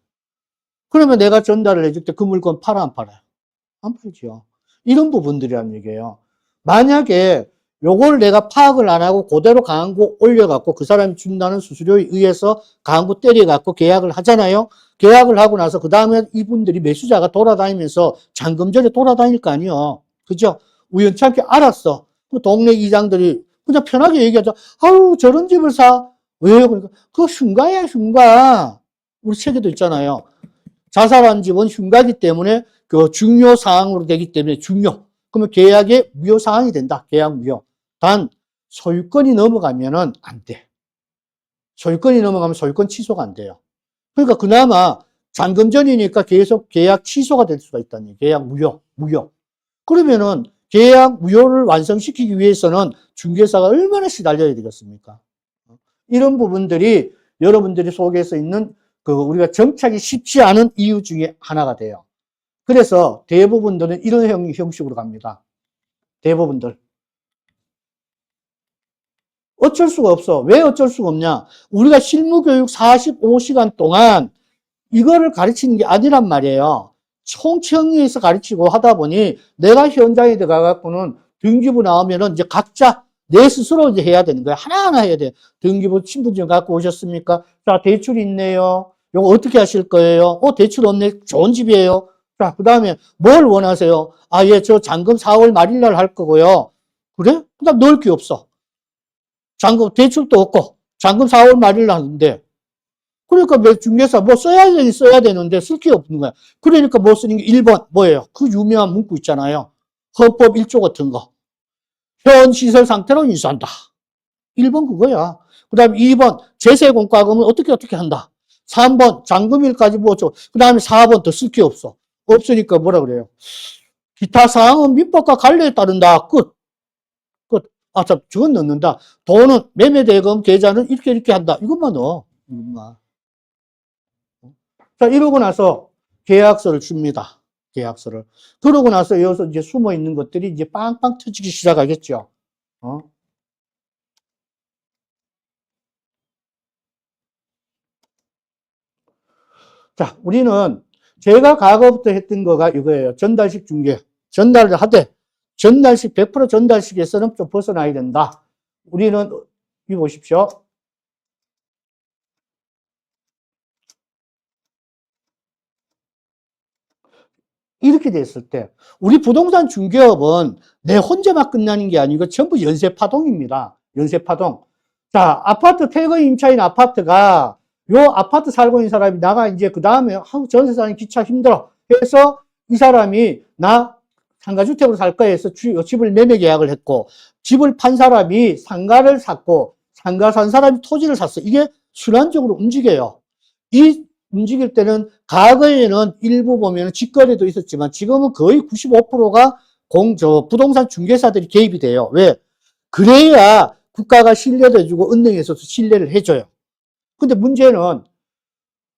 그러면 내가 전달을 해줄 때 그 물건 팔아, 안 팔아요? 안 팔죠. 이런 부분들이란 얘기예요. 만약에 요걸 내가 파악을 안 하고 그대로 광고 올려갖고 그 사람이 준다는 수수료에 의해서 광고 때려갖고 계약을 하잖아요. 계약을 하고 나서 그 다음에 이분들이 매수자가 돌아다니면서 잔금전에 돌아다닐 거 아니에요. 그죠? 우연찮게 알았어. 그 동네 이장들이 그냥 편하게 얘기하자. 아유, 저런 집을 사. 왜요? 그러니까 그거 흉가야, 흉가. 우리 책에도 있잖아요. 자살한 집은 흉가기 때문에 그 중요 사항으로 되기 때문에 중요. 그러면 계약의 무효 사항이 된다. 계약 무효. 단 소유권이 넘어가면은 안 돼. 소유권이 넘어가면 소유권 취소가 안 돼요. 그러니까 그나마 잔금 전이니까 계속 계약 취소가 될 수가 있다니. 계약 무효. 그러면은 계약 무효를 완성시키기 위해서는 중개사가 얼마나 시달려야 되겠습니까? 이런 부분들이 여러분들이 속에서 있는 그 우리가 정착이 쉽지 않은 이유 중에 하나가 돼요. 그래서 대부분들은 이런 형식으로 갑니다. 대부분들. 어쩔 수가 없어. 왜 어쩔 수가 없냐? 우리가 실무교육 45시간 동안 이거를 가르치는 게 아니란 말이에요. 총청에서 가르치고 하다 보니 내가 현장에 들어가갖고는 등기부 나오면은 이제 각자 내 스스로 이제 해야 되는 거야. 하나하나 해야 돼. 등기부 신분증 갖고 오셨습니까? 자, 대출 있네요. 요거 어떻게 하실 거예요? 대출 없네. 좋은 집이에요. 자, 그 다음에 뭘 원하세요? 아, 예, 저 잔금 4월 말일 날 할 거고요. 그래? 그 다음 넣을 게 없어. 잔금, 대출도 없고, 잔금 4월 말일 날 하는데, 그러니까 중개사 뭐 써야 되는데 쓸 게 없는 거야. 그러니까 뭐 쓰는 게 1번 뭐예요? 그 유명한 문구 있잖아요. 헌법 1조 같은 거. 현 시설 상태로 인수한다. 1번 그거야. 그 다음에 2번 제세공과금은 어떻게 한다. 3번 잔금일까지 뭐죠. 그 다음에 4번 더 쓸 게 없어. 없으니까 뭐라 그래요? 기타 사항은 민법과 관례에 따른다. 끝. 아, 참, 저건 넣는다. 돈은 매매대금 계좌는 이렇게 한다. 이것만 넣어. 이것만. 자, 이러고 나서 계약서를 줍니다. 계약서를. 그러고 나서 여기서 이제 숨어 있는 것들이 이제 빵빵 터지기 시작하겠죠. 자, 우리는 제가 과거부터 했던 거가 이거예요. 전달식 중개. 전달을 하되, 전달식, 100% 전달식에서는 좀 벗어나야 된다. 우리는, 이 보십시오. 이렇게 됐을 때, 우리 부동산 중개업은 내 혼자만 끝나는 게 아니고 전부 연쇄파동입니다. 연쇄파동. 자, 아파트 퇴거 임차인 아파트가 요 아파트 살고 있는 사람이 나가 이제 그 다음에 전세 사는 기차 힘들어. 그래서 이 사람이 나 상가주택으로 살 거야 해서 집을 매매 계약을 했고, 집을 판 사람이 상가를 샀고, 상가 산 사람이 토지를 샀어. 이게 순환적으로 움직여요. 이 움직일 때는 과거에는 일부 보면 직거래도 있었지만 지금은 거의 95%가 부동산 중개사들이 개입이 돼요. 왜? 그래야 국가가 신뢰도 해주고 은행에서도 신뢰를 해줘요. 근데 문제는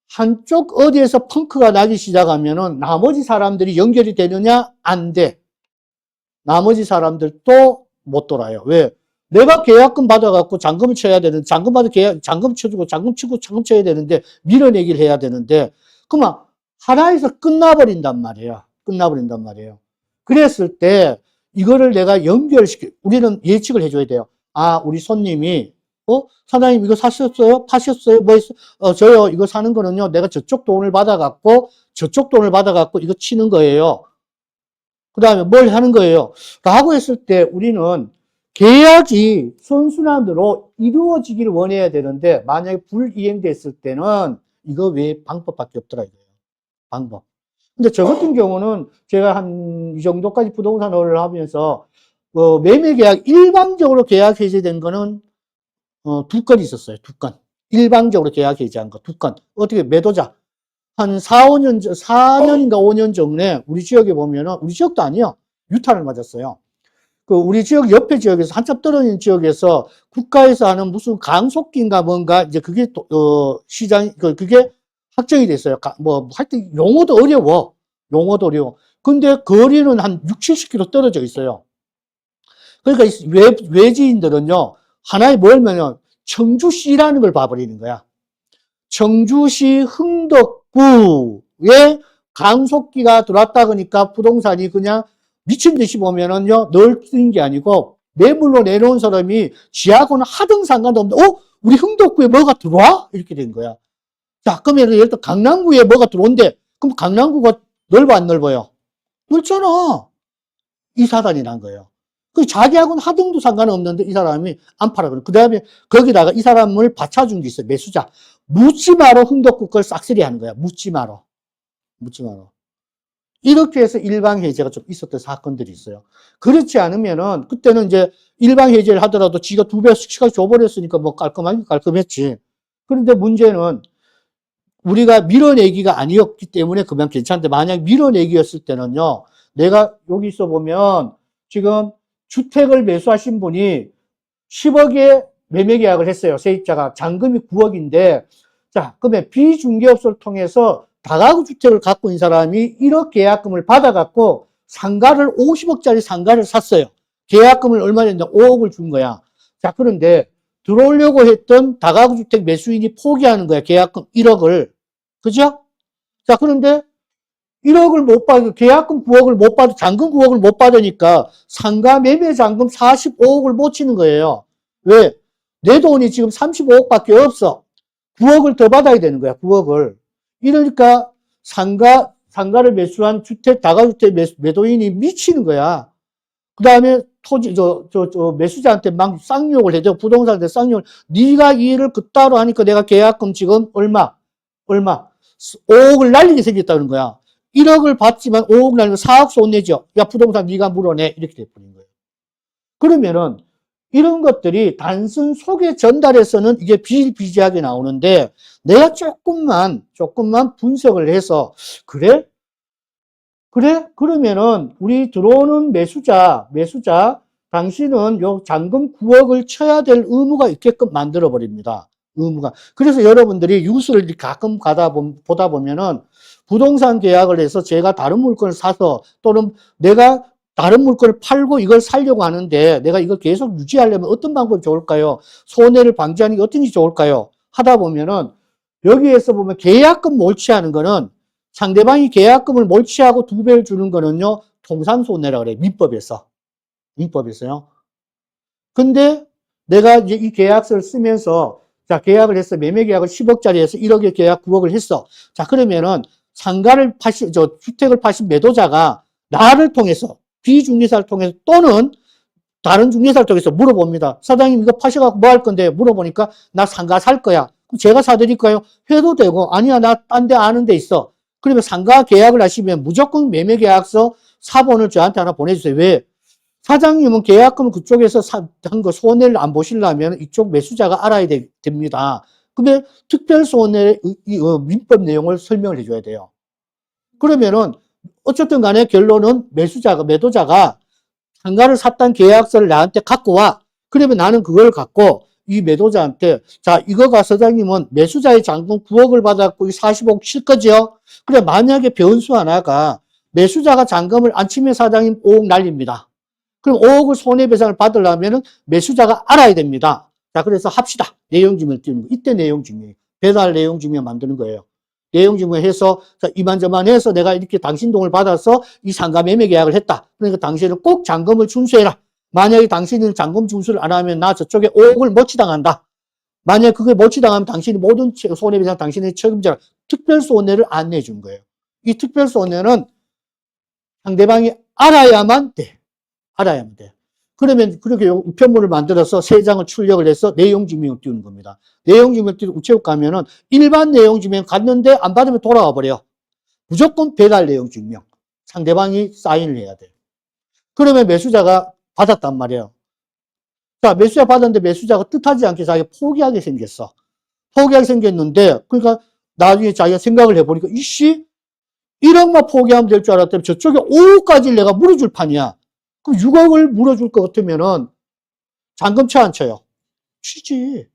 한쪽 어디에서 펑크가 나기 시작하면은 나머지 사람들이 연결이 되느냐? 안 돼. 나머지 사람들도 못 돌아요. 왜? 내가 계약금 받아갖고 잔금을 쳐야 되는, 잔금 받아 잔금 쳐주고, 잔금 치고, 잔금 쳐야 되는데, 밀어내기를 해야 되는데, 그러면 하나에서 끝나버린단 말이에요. 끝나버린단 말이에요. 그랬을 때, 이거를 내가 우리는 예측을 해줘야 돼요. 아, 우리 손님이, 사장님 이거 사셨어요? 파셨어요? 뭐 저요, 이거 사는 거는요, 내가 저쪽 돈을 받아갖고, 이거 치는 거예요. 그 다음에 뭘 하는 거예요? 라고 했을 때 우리는 계약이 선순환으로 이루어지기를 원해야 되는데 만약에 불이행됐을 때는 이거 외에 방법밖에 없더라 이거예요. 방법. 근데 저 같은 경우는 제가 한 이 정도까지 부동산을 하면서 매매 계약 일방적으로 계약 해지된 거는 두 건 있었어요. 두 건. 일방적으로 계약 해지한 거 두 건. 어떻게 매도자 한 4년인가 5년 전에 우리 지역에 보면은, 우리 지역도 아니에요. 유탄을 맞았어요. 그 우리 지역 옆에 지역에서, 한참 떨어진 지역에서 국가에서 하는 무슨 강속기인가 뭔가, 이제 그게 그게 확정이 됐어요. 하여튼 용어도 어려워. 근데 거리는 한 6, 70km 떨어져 있어요. 그러니까 외지인들은요, 하나에 멀면요, 청주시라는 걸 봐버리는 거야. 청주시 흥덕구에 강속기가 들어왔다 그러니까 부동산이 그냥 미친 듯이 보면은요, 넓은 게 아니고 매물로 내놓은 사람이 지하고는 하등 상관없는데, 우리 흥덕구에 뭐가 들어와? 이렇게 된 거야. 자, 그러면 예를 들어 강남구에 뭐가 들어온대. 그럼 강남구가 넓어, 안 넓어요? 넓잖아. 이 사단이 난 거예요. 그 자기하고는 하등도 상관없는데 이 사람이 안 팔아. 그 다음에 거기다가 이 사람을 받쳐준 게 있어요. 매수자. 묻지 마로 흥덕구 걸 싹쓸이 하는 거야. 묻지 마로. 이렇게 해서 일방해제가 좀 있었던 사건들이 있어요. 그렇지 않으면은, 그때는 이제 일방해제를 하더라도 지가 2배씩 시간 줘버렸으니까 뭐 깔끔하게 깔끔했지. 그런데 문제는 우리가 밀어내기가 아니었기 때문에 그냥 괜찮은데, 만약 밀어내기였을 때는요, 내가 여기 있어 보면 지금 주택을 매수하신 분이 10억에 매매 계약을 했어요. 세입자가. 잔금이 9억인데, 자, 그러면 비중개업소를 통해서 다가구 주택을 갖고 있는 사람이 1억 계약금을 받아갖고 상가를 50억짜리 상가를 샀어요. 계약금을 얼마 줬냐? 5억을 준 거야. 자, 그런데 들어오려고 했던 다가구 주택 매수인이 포기하는 거야. 계약금 1억을. 그죠? 자, 그런데 1억을 못 받고, 계약금 9억을 못 받고, 잔금 9억을 못 받으니까 상가 매매 잔금 45억을 못 치는 거예요. 왜? 내 돈이 지금 35억밖에 없어. 9억을 더 받아야 되는 거야, 9억을. 이러니까 상가를 매수한 다가주택 매도인이 미치는 거야. 그 다음에 매수자한테 막 쌍욕을 해줘. 부동산한테 쌍욕을. 네가 이 일을 그따로 하니까 내가 계약금 지금 얼마? 5억을 날리게 생겼다는 거야. 1억을 받지만 5억 날리면 4억 손해죠. 야, 부동산 네가 물어내. 이렇게 돼버린 거예요. 그러면은 이런 것들이 단순 소개 전달에서는 이게 비일비재하게 나오는데 내가 조금만 분석을 해서 그래? 그러면은 우리 들어오는 매수자 당신은 요 잔금 9억을 쳐야 될 의무가 있게끔 만들어 버립니다. 의무가. 그래서 여러분들이 뉴스를 가끔 보다 보면은 부동산 계약을 해서 제가 다른 물건을 사서 또는 내가 다른 물건을 팔고 이걸 살려고 하는데 내가 이걸 계속 유지하려면 어떤 방법이 좋을까요? 손해를 방지하는 게 어떤 게 좋을까요? 하다 보면은 여기에서 보면 계약금 몰취하는 거는 상대방이 계약금을 몰취하고 2배를 주는 거는요, 통상손해라 그래. 민법에서요. 근데 내가 이제 이 계약서를 쓰면서 자, 계약을 했어. 매매 계약을 10억짜리 해서 1억에 계약 9억을 했어. 자, 그러면은 주택을 파신 매도자가 나를 통해서, 비중개사를 통해서 또는 다른 중개사를 통해서 물어봅니다. 사장님 이거 파셔갖고 뭐 할 건데? 물어보니까 나 상가 살 거야. 그럼 제가 사드릴까요? 해도 되고, 아니야, 나 딴 데 아는 데 있어. 그러면 상가 계약을 하시면 무조건 매매 계약서 사본을 저한테 하나 보내주세요. 왜? 사장님은 계약금 그쪽에서 한 거 손해를 안 보시려면 이쪽 매수자가 알아야 됩니다. 그러면 특별손해 민법 내용을 설명을 해줘야 돼요. 그러면은 어쨌든 간에 결론은 매도자가 상가를 샀다는 계약서를 나한테 갖고 와. 그러면 나는 그걸 갖고 이 매도자한테 자, 이거가 사장님은 매수자의 잔금 9억을 받았고 40억 칠 거죠. 그래 만약에 변수 하나가 매수자가 잔금을 안 치면 사장님 5억 날립니다. 그럼 5억을 손해배상을 받으려면 매수자가 알아야 됩니다. 자, 그래서 합시다. 내용증명을 띄우는 거. 이때 내용증명. 배달 내용증명 만드는 거예요. 내용증명 해서, 자, 이만저만 해서 내가 이렇게 당신 돈을 받아서 이 상가 매매 계약을 했다. 그러니까 당신은 꼭 잔금을 준수해라. 만약에 당신은 잔금 준수를 안 하면 나 저쪽에 5억을 모치당한다. 만약에 그게 모치당하면 당신이 모든 손해배상 당신의 책임자라. 특별손해를 안 내준 거예요. 이 특별손해는 상대방이 알아야만 돼. 그러면 그렇게 우편물을 만들어서 3장을 출력을 해서 내용증명을 띄우는 겁니다. 내용증명을 띄우고 우체국 가면은 일반 내용증명 갔는데 안 받으면 돌아와 버려요. 무조건 배달 내용증명. 상대방이 사인을 해야 돼요. 그러면 매수자가 받았단 말이에요. 자, 매수자 받았는데 매수자가 뜻하지 않게 자기가 포기하게 생겼어. 포기하게 생겼는데, 그러니까 나중에 자기가 생각을 해보니까, 1억만 포기하면 될 줄 알았더니 저쪽에 5억까지 내가 물어줄 판이야. 그럼 6억을 물어줄 것 같으면은 잔금 쳐 안 쳐요? 치지.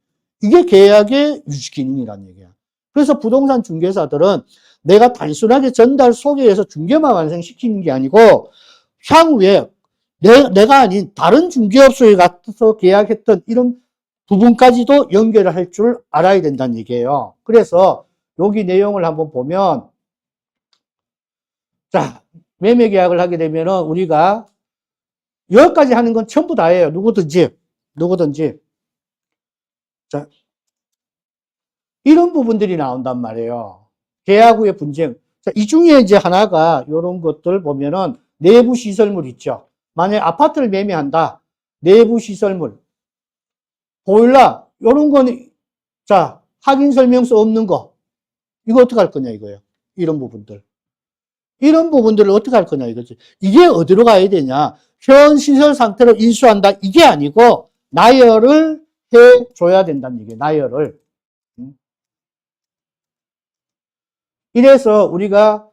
이게 계약의 유지 기능이란 얘기야. 그래서 부동산 중개사들은 내가 단순하게 전달 소개해서 중개만 완성시키는 게 아니고 향후에 내가 아닌 다른 중개업소에 가서 계약했던 이런 부분까지도 연결을 할 줄 알아야 된다는 얘기예요. 그래서 여기 내용을 한번 보면 자, 매매 계약을 하게 되면은 우리가 여기까지 하는 건 전부 다예요. 누구든지. 자, 이런 부분들이 나온단 말이에요. 계약 후의 분쟁. 자, 이 중에 이제 하나가 이런 것들 보면은 내부 시설물 있죠. 만약에 아파트를 매매한다. 내부 시설물. 보일러. 이런 거는, 자, 확인 설명서 없는 거. 이거 어떻게 할 거냐 이거예요. 이런 부분들. 이런 부분들을 어떻게 할 거냐 이거지. 이게 어디로 가야 되냐. 현 시설 상태를 인수한다. 이게 아니고 나열을 해줘야 된다는 얘기예요. 나열을. 이래서 우리가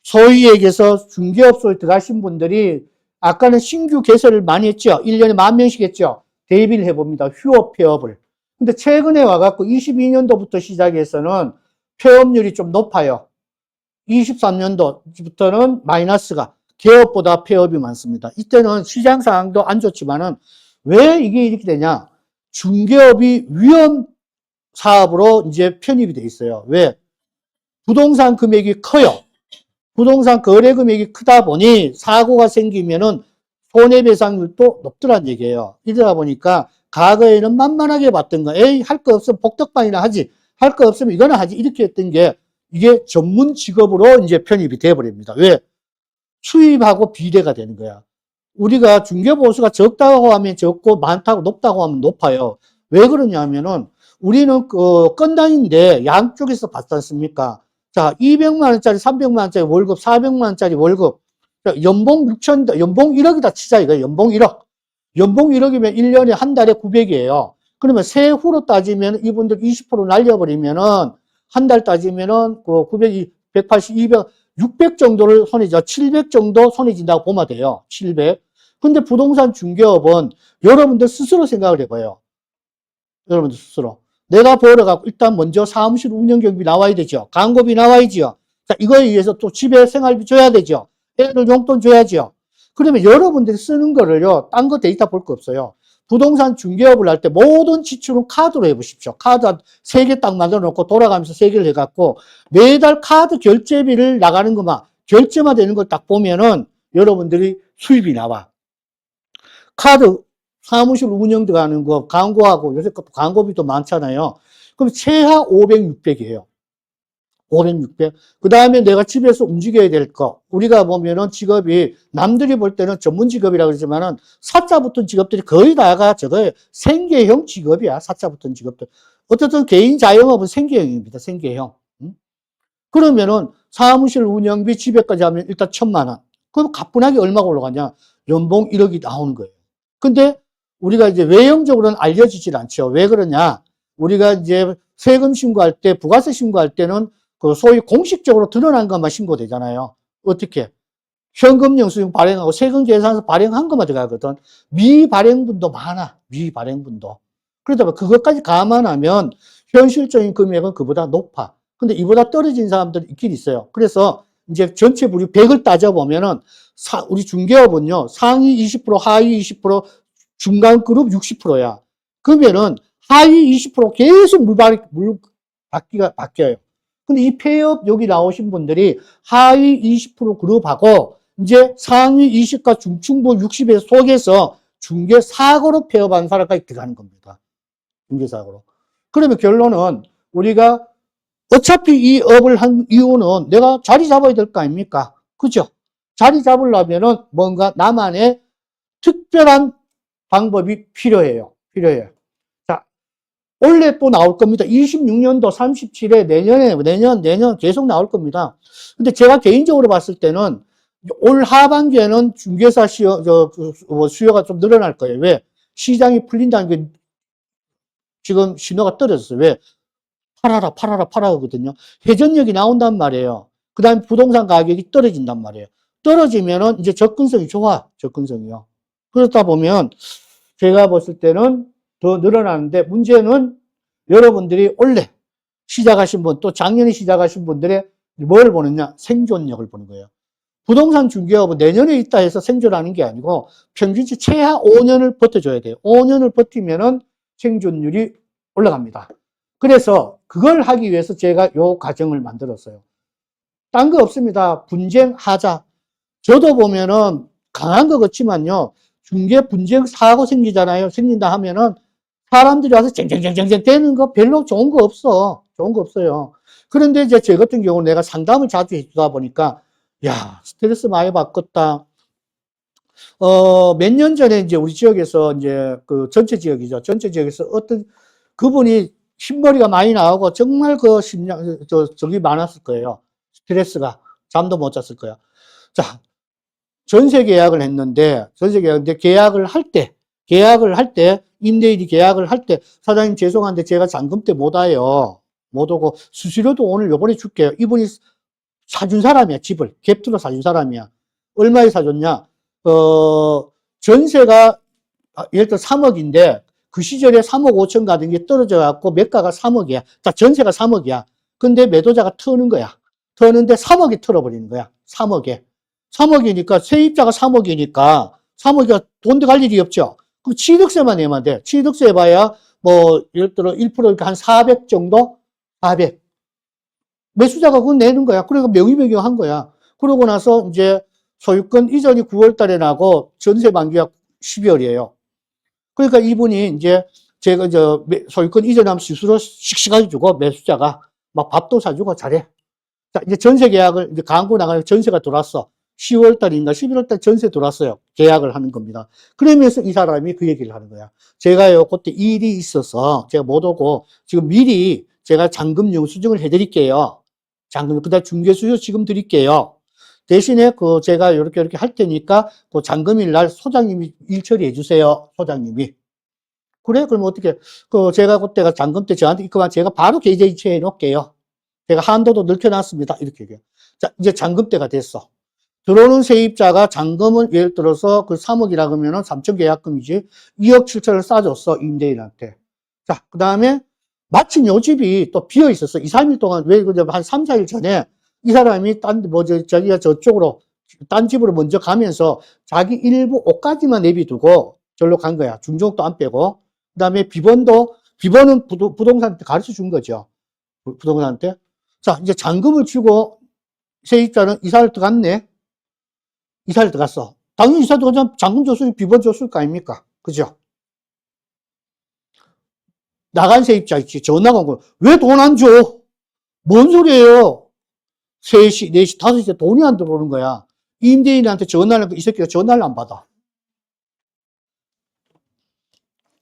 소위 얘기해서 중개업소에 들어가신 분들이 아까는 신규 개설을 많이 했죠. 1년에 10,000명씩 했죠. 대비를 해봅니다. 휴업 폐업을. 근데 최근에 와갖고 22년도부터 시작해서는 폐업률이 좀 높아요. 23년도부터는 마이너스가 개업보다 폐업이 많습니다. 이때는 시장 상황도 안 좋지만은 왜 이게 이렇게 되냐? 중개업이 위험 사업으로 이제 편입이 돼 있어요. 왜? 부동산 금액이 커요. 부동산 거래 금액이 크다 보니 사고가 생기면은 손해배상률도 높더란 얘기예요. 이러다 보니까 과거에는 만만하게 봤던 거, 에이, 할 거 없으면 복덕방이나 하지. 할 거 없으면 이거나 하지. 이렇게 했던 게 이게 전문 직업으로 이제 편입이 돼버립니다. 왜? 수입하고 비례가 되는 거야. 우리가 중개보수가 적다고 하면 적고 많다고 높다고 하면 높아요. 왜 그러냐면은 우리는 그 건당인데 양쪽에서 받지 않습니까? 자, 200만 원짜리, 300만 원짜리 월급, 400만 원짜리 월급. 연봉 6천, 연봉 1억이다 치자 이거. 연봉 1억. 연봉 1억이면 1년에 한 달에 900이에요. 그러면 세후로 따지면 이분들 20% 날려버리면은 한 달 따지면은 그 900이 180, 200, 600 정도를 손해져. 700 정도 손해진다고 보면 돼요. 700. 근데 부동산 중개업은 여러분들 스스로 생각을 해봐요. 여러분들 스스로. 내가 벌어갖고 일단 먼저 사무실 운영경비 나와야 되죠. 광고비 나와야죠. 자, 이거에 의해서 또 집에 생활비 줘야 되죠. 애들 용돈 줘야죠. 그러면 여러분들이 쓰는 거를요, 딴 거 데이터 볼 거 없어요. 부동산 중개업을 할 때 모든 지출은 카드로 해보십시오. 카드 한 3개 딱 만들어 놓고 돌아가면서 3개를 해갖고 매달 카드 결제비를 나가는 것만, 결제만 되는 걸 딱 보면은 여러분들이 수입이 나와. 카드 사무실 운영 들어가는 거, 광고하고, 요새 광고비도 많잖아요. 그럼 최하 500, 600이에요. 500, 600. 그 다음에 내가 집에서 움직여야 될 거. 우리가 보면은 직업이, 남들이 볼 때는 전문 직업이라고 그러지만은, 사자 붙은 직업들이 거의 다가 저거예요. 생계형 직업이야. 사자 붙은 직업들. 어쨌든 개인 자영업은 생계형입니다. 생계형. 그러면은 사무실 운영비 집에까지 하면 일단 1,000만 원. 그럼 가뿐하게 얼마가 올라가냐? 연봉 1억이 나오는 거예요. 근데 우리가 이제 외형적으로는 알려지질 않죠. 왜 그러냐? 우리가 이제 세금 신고할 때, 부가세 신고할 때는 그 소위 공식적으로 드러난 것만 신고되잖아요. 어떻게? 현금 영수증 발행하고 세금 계산서 발행한 것만 들어가거든. 미발행분도 많아. 미발행분도. 그러다 보니 그것까지 감안하면 현실적인 금액은 그보다 높아. 근데 이보다 떨어진 사람들이 있긴 있어요. 그래서 이제 전체 분류 100을 따져보면은 우리 중개업은요, 상위 20%, 하위 20%, 중간 그룹 60%야. 그러면은 하위 20% 계속 바뀌어요. 근데 이 폐업 여기 나오신 분들이 하위 20% 그룹하고 이제 상위 20과 중층부 60의 속에서 중개 사고로 폐업한 사람까지 들어가는 겁니다. 중개 사고로. 그러면 결론은 우리가 어차피 이 업을 한 이유는 내가 자리 잡아야 될 거 아닙니까? 그죠? 자리 잡으려면은 뭔가 나만의 특별한 방법이 필요해요. 필요해요. 자, 원래 또 나올 겁니다. 26년도 37회 내년 계속 나올 겁니다. 근데 제가 개인적으로 봤을 때는 올 하반기에는 중개사 수요가 좀 늘어날 거예요. 왜? 시장이 풀린다는 게 지금 신호가 떨어졌어요. 왜? 팔아라 하거든요. 회전력이 나온단 말이에요. 그 다음에 부동산 가격이 떨어진단 말이에요. 떨어지면은 이제 접근성이 좋아. 접근성이요. 그렇다 보면 제가 봤을 때는 더 늘어나는데 문제는 여러분들이 올해 시작하신 분, 또 작년에 시작하신 분들의 뭘 보느냐? 생존력을 보는 거예요. 부동산 중개업은 내년에 있다 해서 생존하는 게 아니고 평균치 최하 5년을 버텨줘야 돼요. 5년을 버티면은 생존율이 올라갑니다. 그래서 그걸 하기 위해서 제가 요 과정을 만들었어요. 딴 거 없습니다. 분쟁하자. 저도 보면은 강한 거 같지만요. 중개 분쟁 사고 생기잖아요. 생긴다 하면은 사람들이 와서 쟁쟁쟁쟁쟁 되는 거 별로 좋은 거 없어. 좋은 거 없어요. 그런데 이제 제 같은 경우는 내가 상담을 자주 해주다 보니까 야, 스트레스 많이 받겠다. 몇 년 전에 이제 우리 지역에서 이제 그 전체 지역이죠. 전체 지역에서 어떤 그분이 흰머리가 많이 나오고 정말 그 심장, 저기 많았을 거예요. 스트레스가. 잠도 못 잤을 거야. 자, 전세 계약을 했는데, 계약을 할 때, 임대인이 계약을 할 때, 사장님 죄송한데 제가 잔금 때 못 와요. 못 오고, 수수료도 오늘 요번에 줄게요. 이분이 사준 사람이야, 집을. 갭투로 사준 사람이야. 얼마에 사줬냐? 전세가, 예를 들어 3억인데, 그 시절에 3억 5천 가던 게 떨어져 갖고 매가가 3억이야. 자, 전세가 3억이야. 근데 매도자가 터는 거야. 터는데 3억이 털어버리는 거야. 3억에. 3억이니까, 세입자가 3억이니까, 3억이가 돈 들어갈 일이 없죠. 그럼 취득세만 내면 돼. 취득세 해봐야, 뭐, 예를 들어 1%니까 한 400 정도? 400. 매수자가 그건 내는 거야. 그러니까 명의변경한 거야. 그러고 나서 이제 소유권 이전이 9월 달에 나고 전세 만기가 12월이에요. 그러니까 이분이 이제 제가 소유권 이전하면 시수로 씩씩하게 주고 매수자가 막 밥도 사주고 잘해. 자, 이제 전세 계약을 이제 광고 나가면 전세가 들어왔어. 10월 달인가 11월 달 전세 들어왔어요. 계약을 하는 겁니다. 그러면서 이 사람이 그 얘기를 하는 거야. 제가요, 그때 일이 있어서 제가 못 오고 지금 미리 제가 잔금 영수증을 해드릴게요. 잔금, 그 다음 중개수요 지금 드릴게요. 대신에 제가 이렇게 할 테니까 그 잔금일 날 소장님이 일 처리해 주세요. 소장님이. 그래? 그럼 어떻게, 제가 그때가 잔금 때 저한테 입금한 제가 바로 계좌 이체해 놓을게요. 제가 한도도 넓혀놨습니다. 이렇게 얘기해요. 자, 이제 잔금 때가 됐어. 들어오는 세입자가 잔금을 예를 들어서 그 3억이라 그러면은 3천 계약금이지 2억 7천을 싸줬어. 임대인한테. 자, 그 다음에 마침 요 집이 또 비어 있었어. 2, 3일 동안 왜, 한 3, 4일 전에 이 사람이 자기가 저쪽으로, 딴 집으로 먼저 가면서 자기 일부 옷까지만 내비두고 절로 간 거야. 중정도 안 빼고. 그 다음에 비번은 부동산한테 가르쳐 준 거죠. 부동산한테. 자, 이제 잔금을 주고 세입자는 이사를 들어갔네. 이사를 들어갔어. 당연히 이사 들어가면 잔금 줬으니 비번 줬을 거 아닙니까? 그죠? 나간 세입자 있지. 전화가 온 거야. 왜 돈 안 줘? 뭔 소리예요? 3시, 4시, 5시에 돈이 안 들어오는 거야. 임대인한테 전화를 하니까 이 새끼가 전화를 안 받아.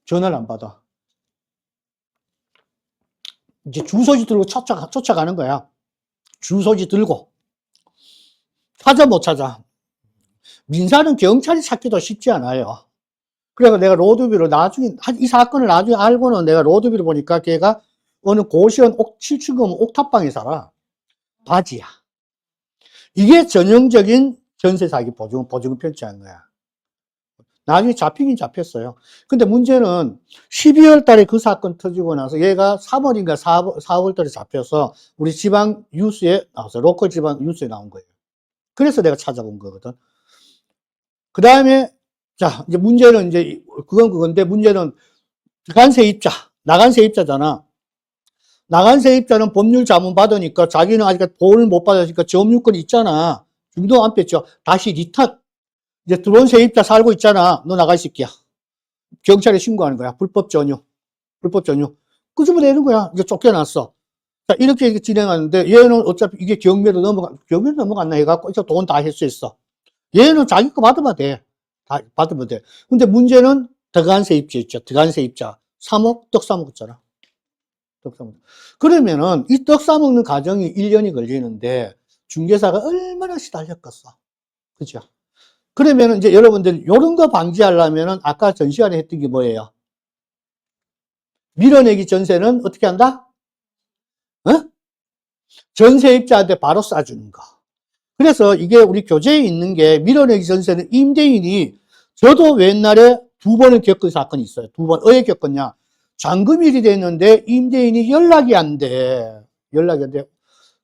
전화를 안 받아. 이제 주소지 들고 쫓아가는 거야. 주소지 들고. 찾아 못 찾아. 민사는 경찰이 찾기도 쉽지 않아요. 그래서 내가 로드뷰로 이 사건을 나중에 알고는 내가 로드뷰를 보니까 걔가 어느 고시원 7층 옥탑방에 살아. 바지야. 이게 전형적인 전세 사기 보증금 편취한 거야. 나중에 잡히긴 잡혔어요. 근데 문제는 12월 달에 그 사건 터지고 나서 얘가 3월인가 4월 달에 잡혀서 우리 지방 뉴스에 나왔어요. 로컬 지방 뉴스에 나온 거예요. 그래서 내가 찾아본 거거든. 그 다음에, 자, 이제 문제는 그건데 문제는 나간 세입자잖아. 나간 세입자는 법률 자문 받으니까 자기는 아직 보호를 못 받으니까 점유권 있잖아. 중도 안 뺐죠. 다시 리턴. 이제 들어온 세입자 살고 있잖아. 너 나가 이 새끼야. 경찰에 신고하는 거야. 불법 전유. 끄집어내는 거야. 이제 쫓겨났어. 자, 이렇게 진행하는데 얘는 어차피 이게 경매로 넘어갔나 해갖고 이제 돈 다 회수했어. 얘는 자기 거 받으면 돼. 다 받으면 돼. 근데 문제는 들어간 세입자 있죠. 들어간 세입자. 3억 떡 싸먹었잖아. 떡 싸먹. 그러면은 이 떡 싸먹는 과정이 1년이 걸리는데 중개사가 얼마나 시달렸겠어. 그죠? 그러면은 이제 여러분들 이런 거 방지하려면은 아까 전 시간에 했던 게 뭐예요? 밀어내기 전세는 어떻게 한다? 전세입자한테 바로 싸주는 거. 그래서 이게 우리 교재에 있는 게 밀어내기 전세는 임대인이 저도 옛날에 2번을 겪은 사건이 있어요. 2번. 왜 겪었냐? 잔금일이 됐는데 임대인이 연락이 안 돼.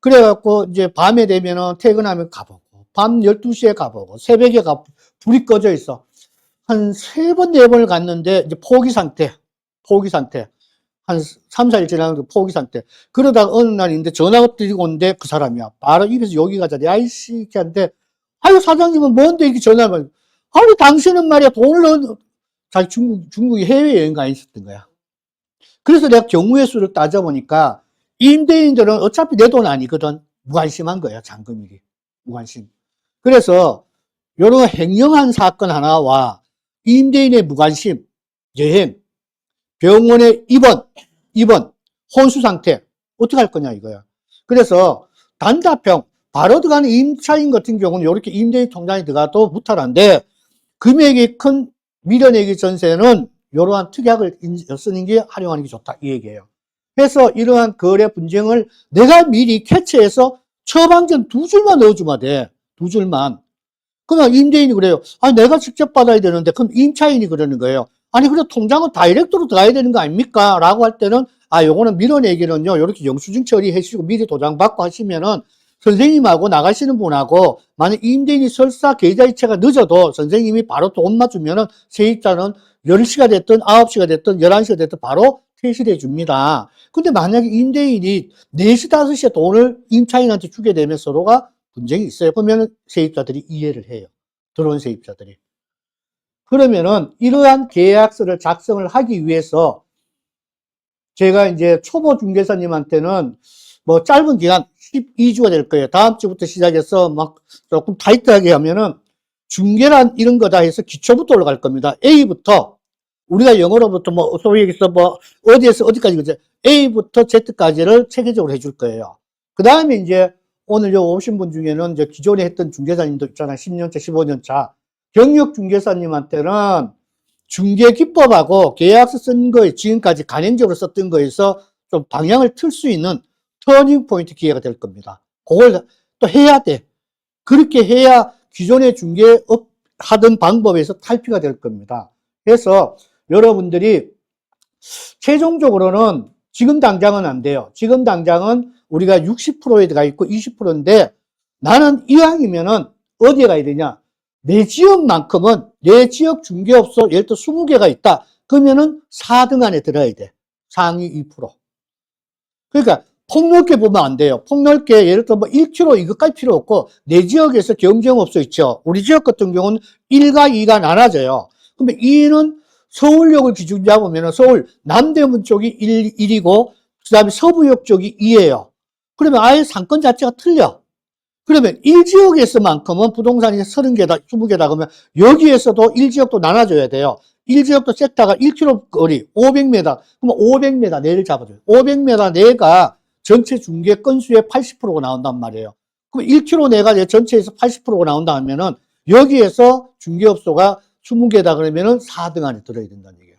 그래갖고 이제 밤에 되면은 퇴근하면 가보고, 밤 12시에 가보고, 새벽에 불이 꺼져 있어. 한 3번, 4번을 갔는데 이제 포기 상태. 한 3, 4일 지나는 그 포기 상태. 그러다가 어느 날인데 전화가 드리고 오는데 그 사람이야. 바로 입에서 욕이 가자. 야, 이씨, 이렇게 하는데, 아유, 사장님은 뭔데 이렇게 전화를, 아니, 당신은 말이야, 자기 중국이 해외여행 가 있었던 거야. 그래서 내가 경우의 수를 따져보니까, 임대인들은 어차피 내 돈 아니거든. 무관심한 거야, 잔금일이. 무관심. 그래서, 요런 횡령한 사건 하나와 임대인의 무관심, 여행, 병원에 입원, 혼수 상태, 어떻게 할 거냐, 이거야. 그래서, 단답형, 바로 들어가는 임차인 같은 경우는 이렇게 임대인 통장에 들어가도 무탈한데, 금액이 큰 밀어내기 전세는 이러한 특약을 쓰는 게 활용하는 게 좋다 이 얘기예요. 그래서 이러한 거래 분쟁을 내가 미리 캐치해서 처방전 2줄만 넣어주면 돼. 2줄만. 그러면 임대인이 그래요. 아, 내가 직접 받아야 되는데, 그럼 임차인이 그러는 거예요. 아니, 그래, 통장은 다이렉트로 들어가야 되는 거 아닙니까? 라고 할 때는, 아, 요거는 밀어내기는요, 이렇게 영수증 처리해주시고 미리 도장받고 하시면은, 선생님하고 나가시는 분하고, 만약 임대인이 설사 계좌이체가 늦어도 선생님이 바로 돈 맞추면은 세입자는 10시가 됐든 9시가 됐든 11시가 됐든 바로 퇴실해 줍니다. 근데 만약에 임대인이 4시, 5시에 돈을 임차인한테 주게 되면 서로가 분쟁이 있어요. 그러면 세입자들이 이해를 해요. 들어온 세입자들이. 그러면은 이러한 계약서를 작성을 하기 위해서 제가 이제 초보 중개사님한테는 뭐 짧은 기간 12주가 될 거예요. 다음 주부터 시작해서 막 조금 타이트하게 하면은 중개란 이런 거다 해서 기초부터 올라갈 겁니다. A부터 우리가 영어로부터 뭐 소위 얘기해서 뭐 어디에서 어디까지 그죠? A부터 Z까지를 체계적으로 해줄 거예요. 그 다음에 이제 오늘 요 오신 분 중에는 이제 기존에 했던 중개사님도 있잖아요. 10년차, 15년차. 경력 중개사님한테는 중개 기법하고 계약서 쓴 거에 지금까지 간행적으로 썼던 거에서 좀 방향을 틀 수 있는 터닝 포인트 기회가 될 겁니다. 그걸 또 해야 돼. 그렇게 해야 기존의 중개업 하던 방법에서 탈피가 될 겁니다. 그래서 여러분들이 최종적으로는 지금 당장은 안 돼요. 지금 당장은 우리가 60%에 들어가 있고 20%인데 나는 이왕이면은 어디에 가야 되냐? 내 지역만큼은 내 지역 중개업소 예를 들어 20개가 있다. 그러면은 4등 안에 들어야 돼. 상위 2%. 그러니까 폭넓게 보면 안 돼요. 폭넓게 예를 들어 뭐 1km 이것까지 필요 없고 내 지역에서 경쟁업소 있죠. 우리 지역 같은 경우는 1과 2가 나눠져요. 그러면 2는 서울역을 기준 잡으면 서울 남대문 쪽이 1이고 그 다음에 서부역 쪽이 2예요. 그러면 아예 상권 자체가 틀려. 그러면 1지역에서만큼은 부동산이 30개다, 20개다 그러면 여기에서도 1지역도 나눠줘야 돼요. 1지역도 섹터가 1km 거리, 500m. 그러면 500m 내를 잡아줘요. 500m 내가 전체 중개 건수의 80%가 나온단 말이에요. 그럼 1km 내가 내 전체에서 80%가 나온다 하면은 여기에서 중개업소가 20개다 그러면은 4등 안에 들어야 된다는 얘기예요.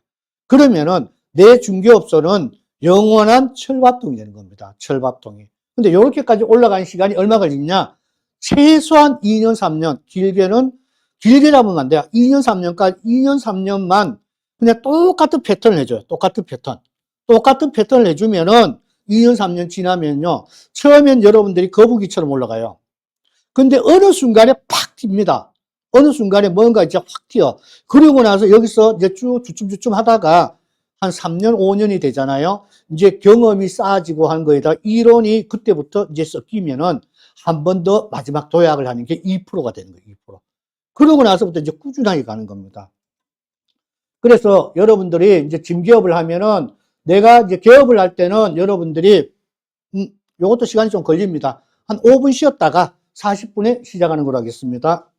그러면은 내 중개업소는 영원한 철밥통이 되는 겁니다. 철밥통이. 근데 이렇게까지 올라가는 시간이 얼마 걸리냐? 최소한 2년, 3년, 길게 잡으면 안 돼요. 2년, 3년까지, 2년, 3년만 그냥 똑같은 패턴을 해줘요. 똑같은 패턴. 똑같은 패턴을 해주면은 2년, 3년 지나면요. 처음엔 여러분들이 거북이처럼 올라가요. 근데 어느 순간에 팍 튑니다. 어느 순간에 뭔가 이제 확 튀어. 그러고 나서 여기서 이제 쭉 주춤주춤 하다가 한 3년, 5년이 되잖아요. 이제 경험이 쌓아지고 한 거에다 이론이 그때부터 이제 섞이면은 한 번 더 마지막 도약을 하는 게 2%가 되는 거예요. 2%. 그러고 나서부터 이제 꾸준하게 가는 겁니다. 그래서 여러분들이 이제 짐기업을 하면은 내가 이제 개업을 할 때는 여러분들이 요것도 시간이 좀 걸립니다. 한 5분 쉬었다가 40분에 시작하는 걸로 하겠습니다.